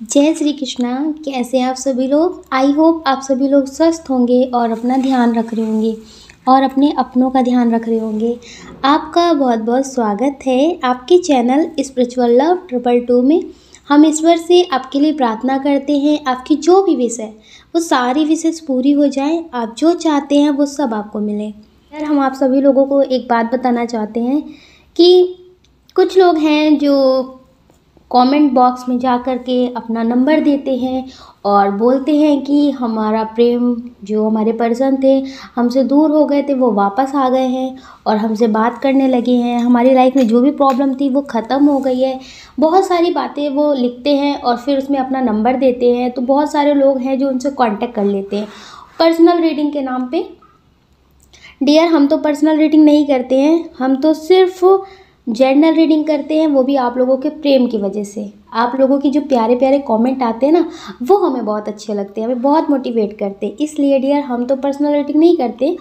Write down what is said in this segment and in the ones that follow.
जय श्री कृष्णा। कैसे हैं आप सभी लोग। आई होप आप सभी लोग स्वस्थ होंगे और अपना ध्यान रख रहे होंगे और अपने अपनों का ध्यान रख रहे होंगे। आपका बहुत बहुत स्वागत है आपके चैनल स्पिरिचुअल लव 222 में। हम ईश्वर से आपके लिए प्रार्थना करते हैं आपकी जो भी विश है वो सारी विशेष पूरी हो जाए, आप जो चाहते हैं वो सब आपको मिले। यार हम आप सभी लोगों को एक बात बताना चाहते हैं कि कुछ लोग हैं जो कमेंट बॉक्स में जा कर के अपना नंबर देते हैं और बोलते हैं कि हमारा प्रेम जो हमारे पर्सन थे हमसे दूर हो गए थे वो वापस आ गए हैं और हमसे बात करने लगे हैं, हमारी लाइफ में जो भी प्रॉब्लम थी वो ख़त्म हो गई है। बहुत सारी बातें वो लिखते हैं और फिर उसमें अपना नंबर देते हैं। तो बहुत सारे लोग हैं जो उनसे कांटेक्ट कर लेते हैं पर्सनल रीडिंग के नाम पे। डियर, हम तो पर्सनल रीडिंग नहीं करते हैं, हम तो सिर्फ जनरल रीडिंग करते हैं, वो भी आप लोगों के प्रेम की वजह से। आप लोगों की जो प्यारे प्यारे कमेंट आते हैं ना वो हमें बहुत अच्छे लगते हैं, हमें बहुत मोटिवेट करते हैं। इसलिए डियर हम तो पर्सनल रीडिंग नहीं करते,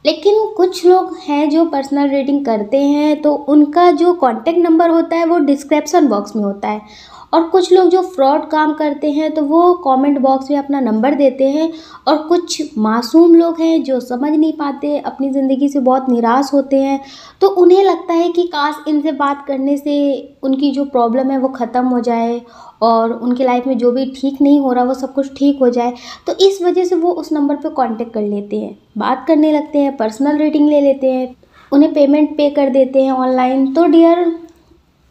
लेकिन कुछ लोग हैं जो पर्सनल रीडिंग करते हैं तो उनका जो कॉन्टैक्ट नंबर होता है वो डिस्क्रिप्शन बॉक्स में होता है। और कुछ लोग जो फ्रॉड काम करते हैं तो वो कमेंट बॉक्स में अपना नंबर देते हैं। और कुछ मासूम लोग हैं जो समझ नहीं पाते, अपनी ज़िंदगी से बहुत निराश होते हैं, तो उन्हें लगता है कि काश इनसे बात करने से उनकी जो प्रॉब्लम है वो ख़त्म हो जाए और उनकी लाइफ में जो भी ठीक नहीं हो रहा वो सब कुछ ठीक हो जाए। तो इस वजह से वो उस नंबर पे कांटेक्ट कर लेते हैं, बात करने लगते हैं, पर्सनल रीडिंग ले लेते हैं, उन्हें पेमेंट पे कर देते हैं ऑनलाइन। तो डियर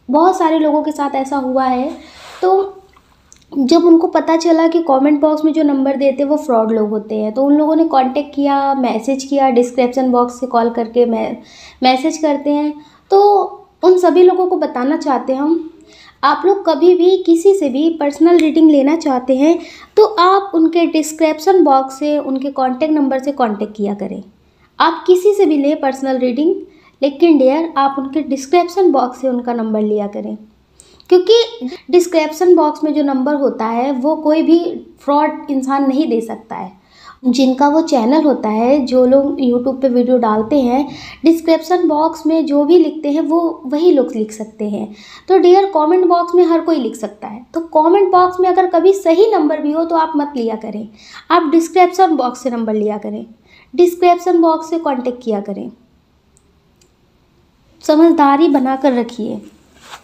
बहुत सारे लोगों के साथ ऐसा हुआ है। तो जब उनको पता चला कि कमेंट बॉक्स में जो नंबर देते हैं वो फ्रॉड लोग होते हैं तो उन लोगों ने कांटेक्ट किया, मैसेज किया, डिस्क्रिप्शन बॉक्स से कॉल करके मैसेज करते हैं। तो उन सभी लोगों को बताना चाहते हैं हम, आप लोग कभी भी किसी से भी पर्सनल रीडिंग लेना चाहते हैं तो आप उनके डिस्क्रिप्शन बॉक्स से उनके कांटेक्ट नंबर से कांटेक्ट किया करें। आप किसी से भी ले पर्सनल रीडिंग, लेकिन डियर आप उनके डिस्क्रिप्शन बॉक्स से उनका नंबर लिया करें, क्योंकि डिस्क्रिप्शन बॉक्स में जो नंबर होता है वो कोई भी फ्रॉड इंसान नहीं दे सकता है। जिनका वो चैनल होता है, जो लोग यूट्यूब पे वीडियो डालते हैं, डिस्क्रिप्शन बॉक्स में जो भी लिखते हैं वो वही लोग लिख सकते हैं। तो डियर कमेंट बॉक्स में हर कोई लिख सकता है, तो कमेंट बॉक्स में अगर कभी सही नंबर भी हो तो आप मत लिया करें, आप डिस्क्रिप्शन बॉक्स से नंबर लिया करें, डिस्क्रिप्शन बॉक्स से कांटेक्ट किया करें। समझदारी बनाकर रखिए,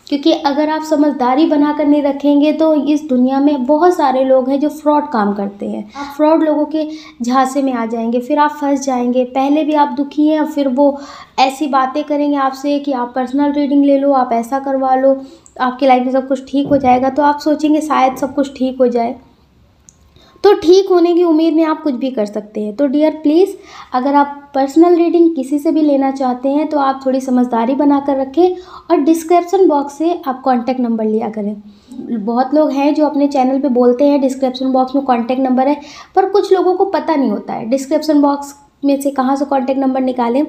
क्योंकि अगर आप समझदारी बनाकर नहीं रखेंगे तो इस दुनिया में बहुत सारे लोग हैं जो फ्रॉड काम करते हैं। आप फ्रॉड लोगों के झांसे में आ जाएंगे, फिर आप फंस जाएंगे। पहले भी आप दुखी हैं, फिर वो ऐसी बातें करेंगे आपसे कि आप पर्सनल रीडिंग ले लो, आप ऐसा करवा लो, आपकी लाइफ में सब कुछ ठीक हो जाएगा। तो आप सोचेंगे शायद सब कुछ ठीक हो जाए, तो ठीक होने की उम्मीद में आप कुछ भी कर सकते हैं। तो डियर प्लीज़, अगर आप पर्सनल रीडिंग किसी से भी लेना चाहते हैं तो आप थोड़ी समझदारी बना कर रखें और डिस्क्रिप्शन बॉक्स से आप कांटेक्ट नंबर लिया करें। बहुत लोग हैं जो अपने चैनल पे बोलते हैं डिस्क्रिप्शन बॉक्स में कांटेक्ट नंबर है, पर कुछ लोगों को पता नहीं होता है डिस्क्रिप्शन बॉक्स में से कहाँ से कांटेक्ट नंबर निकालें।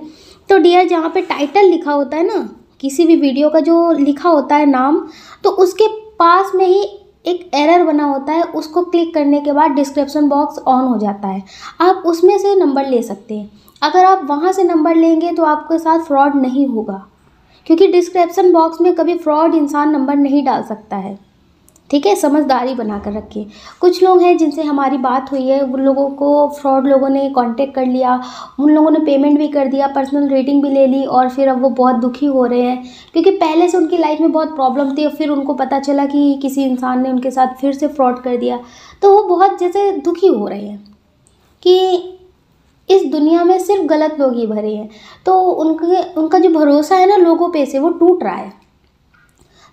तो डियर जहाँ पे टाइटल लिखा होता है ना, किसी भी वीडियो का जो लिखा होता है नाम, तो उसके पास में ही एक एरर बना होता है, उसको क्लिक करने के बाद डिस्क्रिप्शन बॉक्स ऑन हो जाता है, आप उसमें से नंबर ले सकते हैं। अगर आप वहाँ से नंबर लेंगे तो आपके साथ फ्रॉड नहीं होगा, क्योंकि डिस्क्रिप्शन बॉक्स में कभी फ्रॉड इंसान नंबर नहीं डाल सकता है। ठीक है, समझदारी बना कर रखिए। कुछ लोग हैं जिनसे हमारी बात हुई है, उन लोगों को फ्रॉड लोगों ने कांटेक्ट कर लिया, उन लोगों ने पेमेंट भी कर दिया, पर्सनल रीडिंग भी ले ली और फिर अब वो बहुत दुखी हो रहे हैं, क्योंकि पहले से उनकी लाइफ में बहुत प्रॉब्लम थी और फिर उनको पता चला कि किसी इंसान ने उनके साथ फिर से फ्रॉड कर दिया। तो वो बहुत जैसे दुखी हो रहे हैं कि इस दुनिया में सिर्फ गलत लोग ही भरे हैं। तो उनका जो भरोसा है ना लोगों पे से वो टूट रहा है।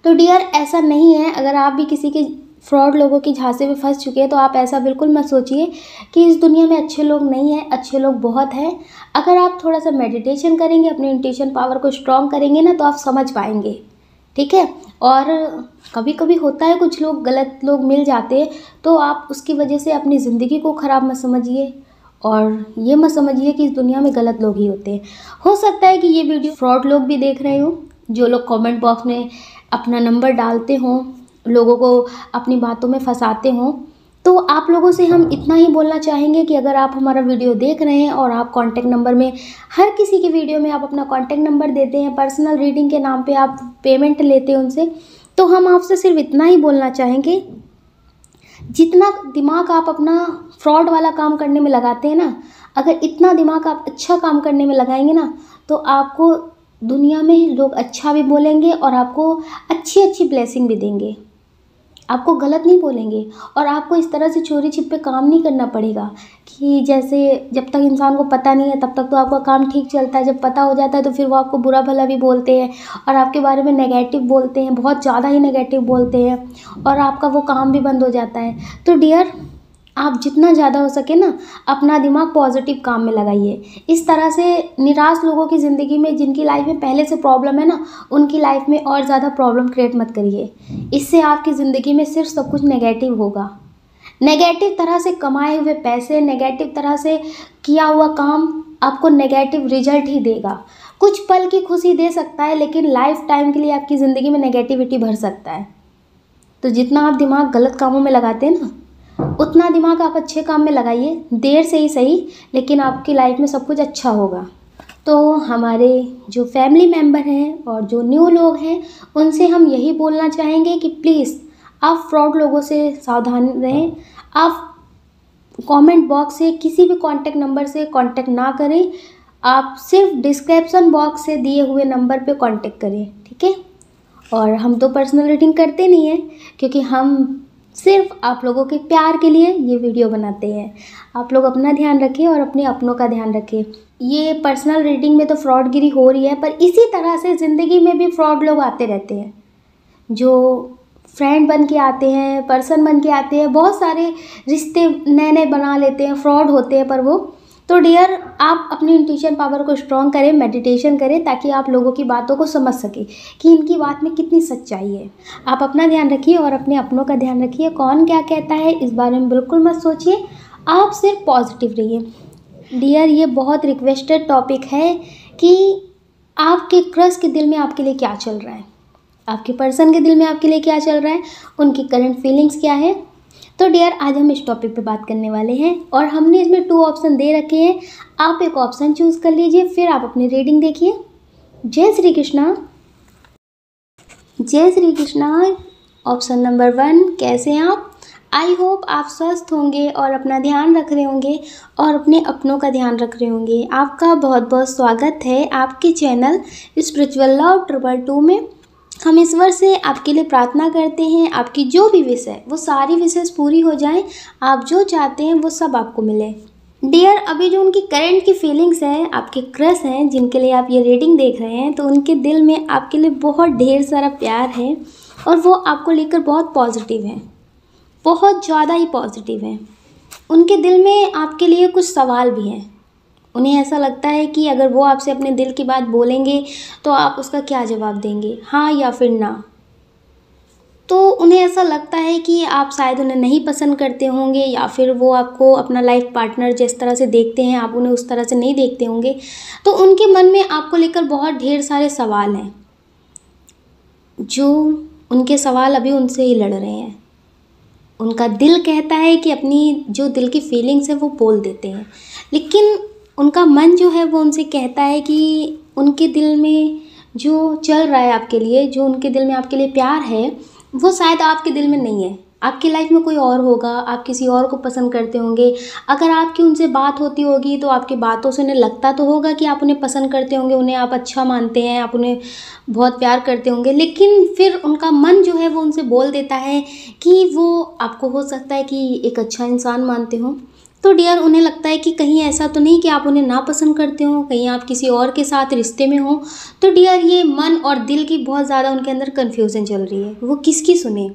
तो डियर ऐसा नहीं है, अगर आप भी किसी के फ्रॉड लोगों की झांसे में फंस चुके हैं तो आप ऐसा बिल्कुल मत सोचिए कि इस दुनिया में अच्छे लोग नहीं हैं, अच्छे लोग बहुत हैं। अगर आप थोड़ा सा मेडिटेशन करेंगे, अपने इंट्यूशन पावर को स्ट्रॉन्ग करेंगे ना, तो आप समझ पाएंगे। ठीक है, और कभी कभी होता है कुछ लोग गलत लोग मिल जाते हैं, तो आप उसकी वजह से अपनी ज़िंदगी को ख़राब मत समझिए और ये मत समझिए कि इस दुनिया में गलत लोग ही होते हैं। हो सकता है कि ये वीडियो फ्रॉड लोग भी देख रहे हो, जो लोग कमेंट बॉक्स में अपना नंबर डालते हों, लोगों को अपनी बातों में फंसाते हों। तो आप लोगों से हम इतना ही बोलना चाहेंगे कि अगर आप हमारा वीडियो देख रहे हैं और आप कांटेक्ट नंबर में, हर किसी की वीडियो में आप अपना कांटेक्ट नंबर देते हैं, पर्सनल रीडिंग के नाम पे आप पेमेंट लेते हैं उनसे, तो हम आपसे सिर्फ इतना ही बोलना चाहेंगे जितना दिमाग आप अपना फ्रॉड वाला काम करने में लगाते हैं ना, अगर इतना दिमाग आप अच्छा काम करने में लगाएंगे ना, तो आपको दुनिया में लोग अच्छा भी बोलेंगे और आपको अच्छी अच्छी ब्लेसिंग भी देंगे, आपको गलत नहीं बोलेंगे। और आपको इस तरह से चोरी छिपे काम नहीं करना पड़ेगा कि जैसे जब तक इंसान को पता नहीं है तब तक तो आपका काम ठीक चलता है, जब पता हो जाता है तो फिर वो आपको बुरा भला भी बोलते हैं और आपके बारे में नेगेटिव बोलते हैं, बहुत ज़्यादा ही नेगेटिव बोलते हैं, और आपका वो काम भी बंद हो जाता है। तो डियर, आप जितना ज़्यादा हो सके ना अपना दिमाग पॉजिटिव काम में लगाइए। इस तरह से निराश लोगों की ज़िंदगी में, जिनकी लाइफ में पहले से प्रॉब्लम है ना, उनकी लाइफ में और ज़्यादा प्रॉब्लम क्रिएट मत करिए। इससे आपकी ज़िंदगी में सिर्फ सब कुछ नेगेटिव होगा। नेगेटिव तरह से कमाए हुए पैसे, नेगेटिव तरह से किया हुआ काम आपको नेगेटिव रिजल्ट ही देगा। कुछ पल की खुशी दे सकता है, लेकिन लाइफ टाइम के लिए आपकी ज़िंदगी में नेगेटिविटी भर सकता है। तो जितना आप दिमाग गलत कामों में लगाते हैं ना, उतना दिमाग आप अच्छे काम में लगाइए, देर से ही सही, लेकिन आपकी लाइफ में सब कुछ अच्छा होगा। तो हमारे जो फैमिली मेम्बर हैं और जो न्यू लोग हैं, उनसे हम यही बोलना चाहेंगे कि प्लीज़ आप फ्रॉड लोगों से सावधान रहें। आप कमेंट बॉक्स से किसी भी कॉन्टैक्ट नंबर से कांटेक्ट ना करें, आप सिर्फ डिस्क्रिप्शन बॉक्स से दिए हुए नंबर पे कांटेक्ट करें, ठीक है। और हम तो पर्सनल रीडिंग करते नहीं हैं, क्योंकि हम सिर्फ आप लोगों के प्यार के लिए ये वीडियो बनाते हैं। आप लोग अपना ध्यान रखें और अपने अपनों का ध्यान रखें। ये पर्सनल रीडिंग में तो फ्रॉडगिरी हो रही है, पर इसी तरह से ज़िंदगी में भी फ्रॉड लोग आते रहते हैं, जो फ्रेंड बन के आते हैं, पर्सन बन के आते हैं, बहुत सारे रिश्ते नए नए बना लेते हैं, फ्रॉड होते हैं पर वो। तो डियर, आप अपनी इंट्यूशन पावर को स्ट्रॉन्ग करें, मेडिटेशन करें, ताकि आप लोगों की बातों को समझ सकें कि इनकी बात में कितनी सच्चाई है। आप अपना ध्यान रखिए और अपने अपनों का ध्यान रखिए। कौन क्या कहता है इस बारे में बिल्कुल मत सोचिए, आप सिर्फ पॉजिटिव रहिए। डियर, ये बहुत रिक्वेस्टेड टॉपिक है कि आपके क्रश के दिल में आपके लिए क्या चल रहा है, आपके पर्सन के दिल में आपके लिए क्या चल रहा है, उनकी करंट फीलिंग्स क्या है। तो डियर, आज हम इस टॉपिक पे बात करने वाले हैं और हमने इसमें 2 ऑप्शन दे रखे हैं। आप एक ऑप्शन चूज़ कर लीजिए, फिर आप अपनी रीडिंग देखिए। जय श्री कृष्णा। जय श्री कृष्णा। ऑप्शन नंबर 1, कैसे हैं आप? आई होप आप स्वस्थ होंगे और अपना ध्यान रख रहे होंगे और अपने अपनों का ध्यान रख रहे होंगे। आपका बहुत बहुत स्वागत है आपके चैनल स्पिरिचुअल लव 222 में। हम ईश्वर से आपके लिए प्रार्थना करते हैं, आपकी जो भी विश है वो सारी विशेष पूरी हो जाएं, आप जो चाहते हैं वो सब आपको मिले। डियर, अभी जो उनकी करंट की फीलिंग्स हैं, आपके क्रश हैं जिनके लिए आप ये रीडिंग देख रहे हैं, तो उनके दिल में आपके लिए बहुत ढेर सारा प्यार है और वो आपको लेकर बहुत पॉजिटिव हैं, बहुत ज़्यादा ही पॉजिटिव हैं। उनके दिल में आपके लिए कुछ सवाल भी हैं। उन्हें ऐसा लगता है कि अगर वो आपसे अपने दिल की बात बोलेंगे तो आप उसका क्या जवाब देंगे, हाँ या फिर ना। तो उन्हें ऐसा लगता है कि आप शायद उन्हें नहीं पसंद करते होंगे, या फिर वो आपको अपना लाइफ पार्टनर जिस तरह से देखते हैं आप उन्हें उस तरह से नहीं देखते होंगे। तो उनके मन में आपको लेकर बहुत ढेर सारे सवाल हैं, जो उनके सवाल अभी उनसे ही लड़ रहे हैं। उनका दिल कहता है कि अपनी जो दिल की फीलिंग्स है वो बोल देते हैं, लेकिन उनका मन जो है वो उनसे कहता है कि उनके दिल में जो चल रहा है आपके लिए, जो उनके दिल में आपके लिए प्यार है, वो शायद आपके दिल में नहीं है। आपकी लाइफ में कोई और होगा, आप किसी और को पसंद करते होंगे। अगर आपकी उनसे बात होती होगी तो आपकी बातों से उन्हें लगता तो होगा कि आप उन्हें पसंद करते होंगे, उन्हें आप अच्छा मानते हैं, आप उन्हें बहुत प्यार करते होंगे। लेकिन फिर उनका मन जो है वो उनसे बोल देता है कि वो आपको हो सकता है कि एक अच्छा इंसान मानते हो। तो डियर, उन्हें लगता है कि कहीं ऐसा तो नहीं कि आप उन्हें नापसंद करते हो, कहीं आप किसी और के साथ रिश्ते में हो। तो डियर, ये मन और दिल की बहुत ज़्यादा उनके अंदर कन्फ्यूज़न चल रही है। वो किसकी सुने?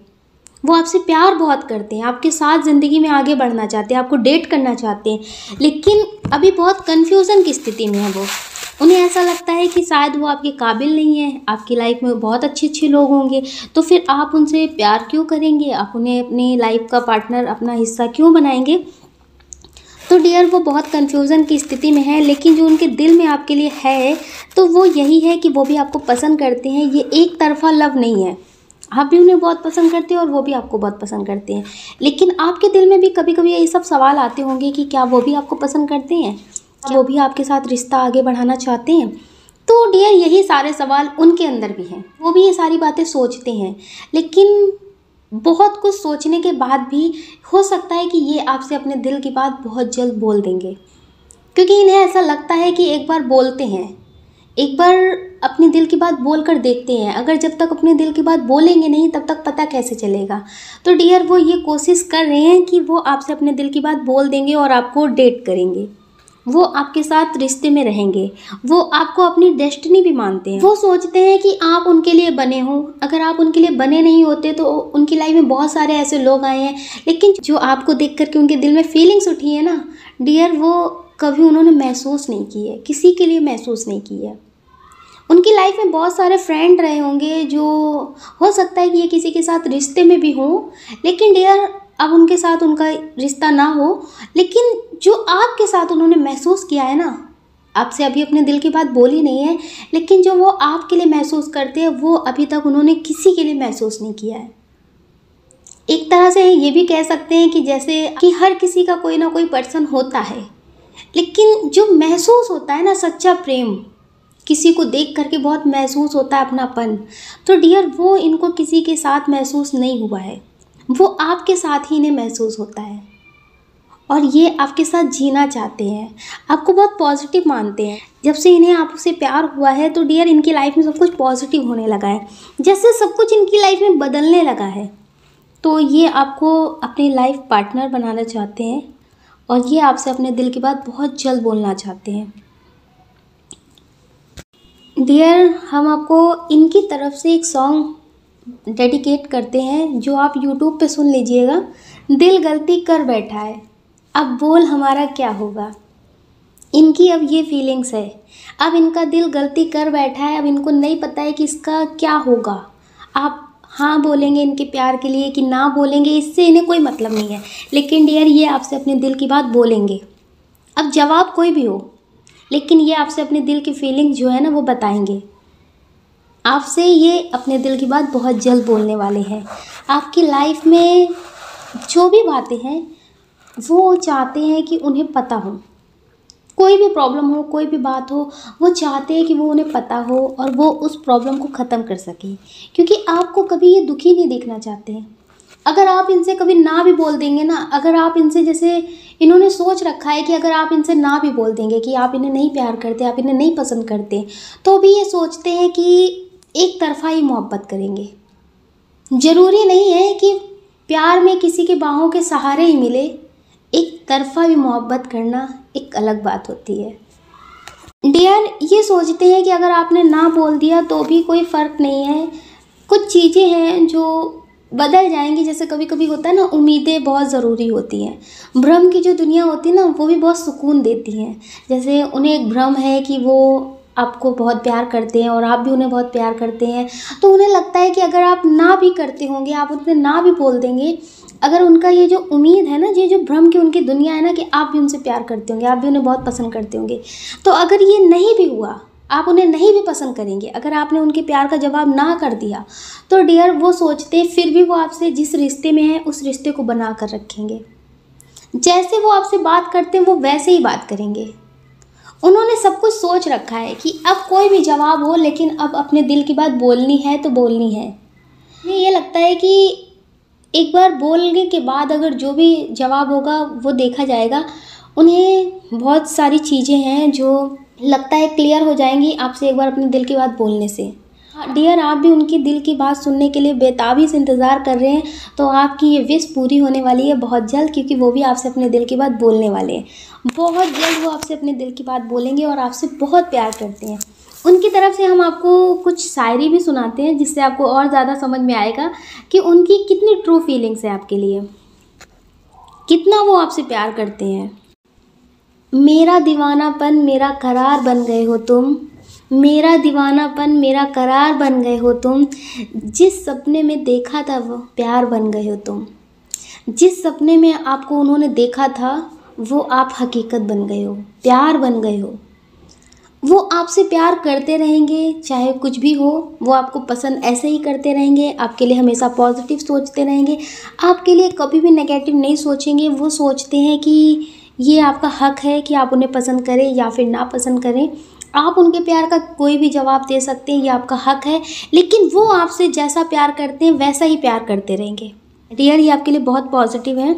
वो आपसे प्यार बहुत करते हैं, आपके साथ ज़िंदगी में आगे बढ़ना चाहते हैं, आपको डेट करना चाहते हैं, लेकिन अभी बहुत कन्फ्यूज़न की स्थिति में है वो। उन्हें ऐसा लगता है कि शायद वो आपके काबिल नहीं है। आपकी लाइफ में बहुत अच्छे अच्छे लोग होंगे, तो फिर आप उनसे प्यार क्यों करेंगे? आप उन्हें अपनी लाइफ का पार्टनर, अपना हिस्सा क्यों बनाएंगे? तो डियर, वो बहुत कन्फ्यूज़न की स्थिति में है, लेकिन जो उनके दिल में आपके लिए है तो वो यही है कि वो भी आपको पसंद करते हैं। ये एक तरफा लव नहीं है, आप भी उन्हें बहुत पसंद करते हैं और वो भी आपको बहुत पसंद करते हैं। लेकिन आपके दिल में भी कभी कभी ये सब सवाल आते होंगे कि क्या वो भी आपको पसंद करते हैं, क्या वो भी आपके साथ रिश्ता आगे बढ़ाना चाहते हैं। तो डियर, यही सारे सवाल उनके अंदर भी हैं, वो भी ये सारी बातें सोचते हैं, लेकिन बहुत कुछ सोचने के बाद भी हो सकता है कि ये आपसे अपने दिल की बात बहुत जल्द बोल देंगे, क्योंकि इन्हें ऐसा लगता है कि एक बार बोलते हैं, एक बार अपने दिल की बात बोल कर देखते हैं, अगर जब तक अपने दिल की बात बोलेंगे नहीं तब तक पता कैसे चलेगा। तो डियर वो ये कोशिश कर रहे हैं कि वो आपसे अपने दिल की बात बोल देंगे और आपको डेट करेंगे, वो आपके साथ रिश्ते में रहेंगे, वो आपको अपनी डेस्टिनी भी मानते हैं। वो सोचते हैं कि आप उनके लिए बने हो, अगर आप उनके लिए बने नहीं होते तो उनकी लाइफ में बहुत सारे ऐसे लोग आए हैं, लेकिन जो आपको देख करके उनके दिल में फीलिंग्स उठी है ना डियर, वो कभी उन्होंने महसूस नहीं की है, किसी के लिए महसूस नहीं की है। उनकी लाइफ में बहुत सारे फ्रेंड रहे होंगे, जो हो सकता है कि ये किसी के साथ रिश्ते में भी हों, लेकिन डियर अब उनके साथ उनका रिश्ता ना हो, लेकिन जो आपके साथ उन्होंने महसूस किया है ना, आपसे अभी अपने दिल की बात बोली नहीं है, लेकिन जो वो आपके लिए महसूस करते हैं वो अभी तक उन्होंने किसी के लिए महसूस नहीं किया है। एक तरह से ये भी कह सकते हैं कि जैसे कि हर किसी का कोई ना कोई पर्सन होता है, लेकिन जो महसूस होता है ना सच्चा प्रेम, किसी को देख करके बहुत महसूस होता है अपनापन, तो डियर वो इनको किसी के साथ महसूस नहीं हुआ है, वो आपके साथ ही इन्हें महसूस होता है और ये आपके साथ जीना चाहते हैं, आपको बहुत पॉजिटिव मानते हैं। जब से इन्हें आपसे प्यार हुआ है तो डियर इनकी लाइफ में सब कुछ पॉजिटिव होने लगा है, जैसे सब कुछ इनकी लाइफ में बदलने लगा है। तो ये आपको अपनी लाइफ पार्टनर बनाना चाहते हैं और ये आपसे अपने दिल की बात बहुत जल्द बोलना चाहते हैं। डियर हम आपको इनकी तरफ से एक सॉन्ग डेडिकेट करते हैं जो आप यूट्यूब पे सुन लीजिएगा। दिल गलती कर बैठा है, अब बोल हमारा क्या होगा। इनकी अब ये फीलिंग्स है, अब इनका दिल गलती कर बैठा है, अब इनको नहीं पता है कि इसका क्या होगा। आप हाँ बोलेंगे इनके प्यार के लिए कि ना बोलेंगे, इससे इन्हें कोई मतलब नहीं है, लेकिन डियर ये आपसे अपने दिल की बात बोलेंगे। अब जवाब कोई भी हो, लेकिन ये आपसे अपने दिल की फीलिंग जो है ना वो बताएंगे। आपसे ये अपने दिल की बात बहुत जल्द बोलने वाले हैं। आपकी लाइफ में जो भी बातें हैं वो चाहते हैं कि उन्हें पता हो, कोई भी प्रॉब्लम हो, कोई भी बात हो, वो चाहते हैं कि वो उन्हें पता हो और वो उस प्रॉब्लम को ख़त्म कर सके, क्योंकि आपको कभी ये दुखी नहीं देखना चाहते हैं। अगर आप इनसे कभी ना भी बोल देंगे ना, अगर आप इनसे जैसे इन्होंने सोच रखा है कि अगर आप इनसे ना भी बोल देंगे कि आप इन्हें नहीं प्यार करते, आप इन्हें नहीं पसंद करते, तो भी ये सोचते हैं कि एक तरफा ही मोहब्बत करेंगे। ज़रूरी नहीं है कि प्यार में किसी के बाहों के सहारे ही मिले, एक तरफा भी मोहब्बत करना एक अलग बात होती है। डियर ये सोचते हैं कि अगर आपने ना बोल दिया तो भी कोई फ़र्क नहीं है, कुछ चीज़ें हैं जो बदल जाएंगी। जैसे कभी कभी होता है ना, उम्मीदें बहुत ज़रूरी होती हैं। भ्रम की जो दुनिया होती है ना वो भी बहुत सुकून देती हैं। जैसे उन्हें एक भ्रम है कि वो आपको बहुत प्यार करते हैं और आप भी उन्हें बहुत प्यार करते हैं, तो उन्हें लगता है कि अगर आप ना भी करते होंगे, आप उन्हें ना भी बोल देंगे, अगर उनका ये जो उम्मीद है ना, ये जो भ्रम की उनकी दुनिया है ना कि आप भी उनसे प्यार करते होंगे, आप भी उन्हें बहुत पसंद करते होंगे, तो अगर ये नहीं भी हुआ, आप उन्हें नहीं भी पसंद करेंगे, अगर आपने उनके प्यार का जवाब ना कर दिया, तो डियर वो सोचते फिर भी वो आपसे जिस रिश्ते में है उस रिश्ते को बना कर रखेंगे। जैसे वो आपसे बात करते हैं वो वैसे ही बात करेंगे। उन्होंने सब कुछ सोच रखा है कि अब कोई भी जवाब हो, लेकिन अब अपने दिल की बात बोलनी है तो बोलनी है। मुझे ये लगता है कि एक बार बोलने के बाद अगर जो भी जवाब होगा वो देखा जाएगा। उन्हें बहुत सारी चीज़ें हैं जो लगता है क्लियर हो जाएंगी आपसे एक बार अपने दिल की बात बोलने से। डियर आप भी उनकी दिल की बात सुनने के लिए बेताबी से इंतज़ार कर रहे हैं, तो आपकी ये विश पूरी होने वाली है बहुत जल्द, क्योंकि वो भी आपसे अपने दिल की बात बोलने वाले हैं। बहुत जल्द वो आपसे अपने दिल की बात बोलेंगे और आपसे बहुत प्यार करते हैं। उनकी तरफ से हम आपको कुछ शायरी भी सुनाते हैं, जिससे आपको और ज़्यादा समझ में आएगा कि उनकी कितनी ट्रू फीलिंग्स है आपके लिए, कितना वो आपसे प्यार करते हैं। मेरा दीवानापन मेरा करार बन गए हो तुम, मेरा दीवानापन मेरा करार बन गए हो तुम, जिस सपने में देखा था वो प्यार बन गए हो तुम। जिस सपने में आपको उन्होंने देखा था वो आप हकीकत बन गए हो, प्यार बन गए हो। वो आपसे प्यार करते रहेंगे चाहे कुछ भी हो, वो आपको पसंद ऐसे ही करते रहेंगे, आपके लिए हमेशा पॉजिटिव सोचते रहेंगे, आपके लिए कभी भी नेगेटिव नहीं सोचेंगे। वो सोचते हैं कि ये आपका हक है कि आप उन्हें पसंद करें या फिर ना पसंद करें। आप उनके प्यार का कोई भी जवाब दे सकते हैं, ये आपका हक है, लेकिन वो आपसे जैसा प्यार करते हैं वैसा ही प्यार करते रहेंगे। डियर, ये आपके लिए बहुत पॉजिटिव है।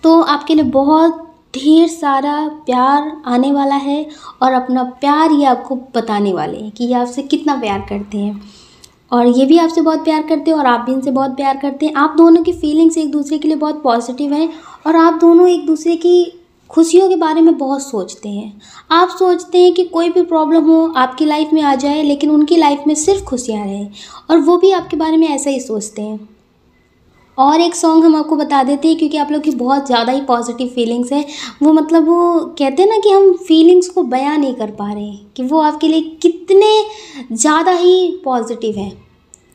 तो आपके लिए बहुत ढेर सारा प्यार आने वाला है और अपना प्यार ये आपको बताने वाले हैं कि ये आपसे कितना प्यार करते हैं, और ये भी आपसे बहुत प्यार करते हैं और आप भी इनसे बहुत प्यार करते हैं। आप दोनों की फीलिंग्स एक दूसरे के लिए बहुत पॉजिटिव हैं और आप दोनों एक दूसरे की खुशियों के बारे में बहुत सोचते हैं। आप सोचते हैं कि कोई भी प्रॉब्लम हो आपकी लाइफ में आ जाए, लेकिन उनकी लाइफ में सिर्फ खुशियाँ रहें, और वो भी आपके बारे में ऐसा ही सोचते हैं। और एक सॉन्ग हम आपको बता देते हैं, क्योंकि आप लोग की बहुत ज़्यादा ही पॉजिटिव फीलिंग्स हैं। वो मतलब वो कहते हैं ना कि हम फीलिंग्स को बयां नहीं कर पा रहे हैं कि वो आपके लिए कितने ज़्यादा ही पॉजिटिव हैं।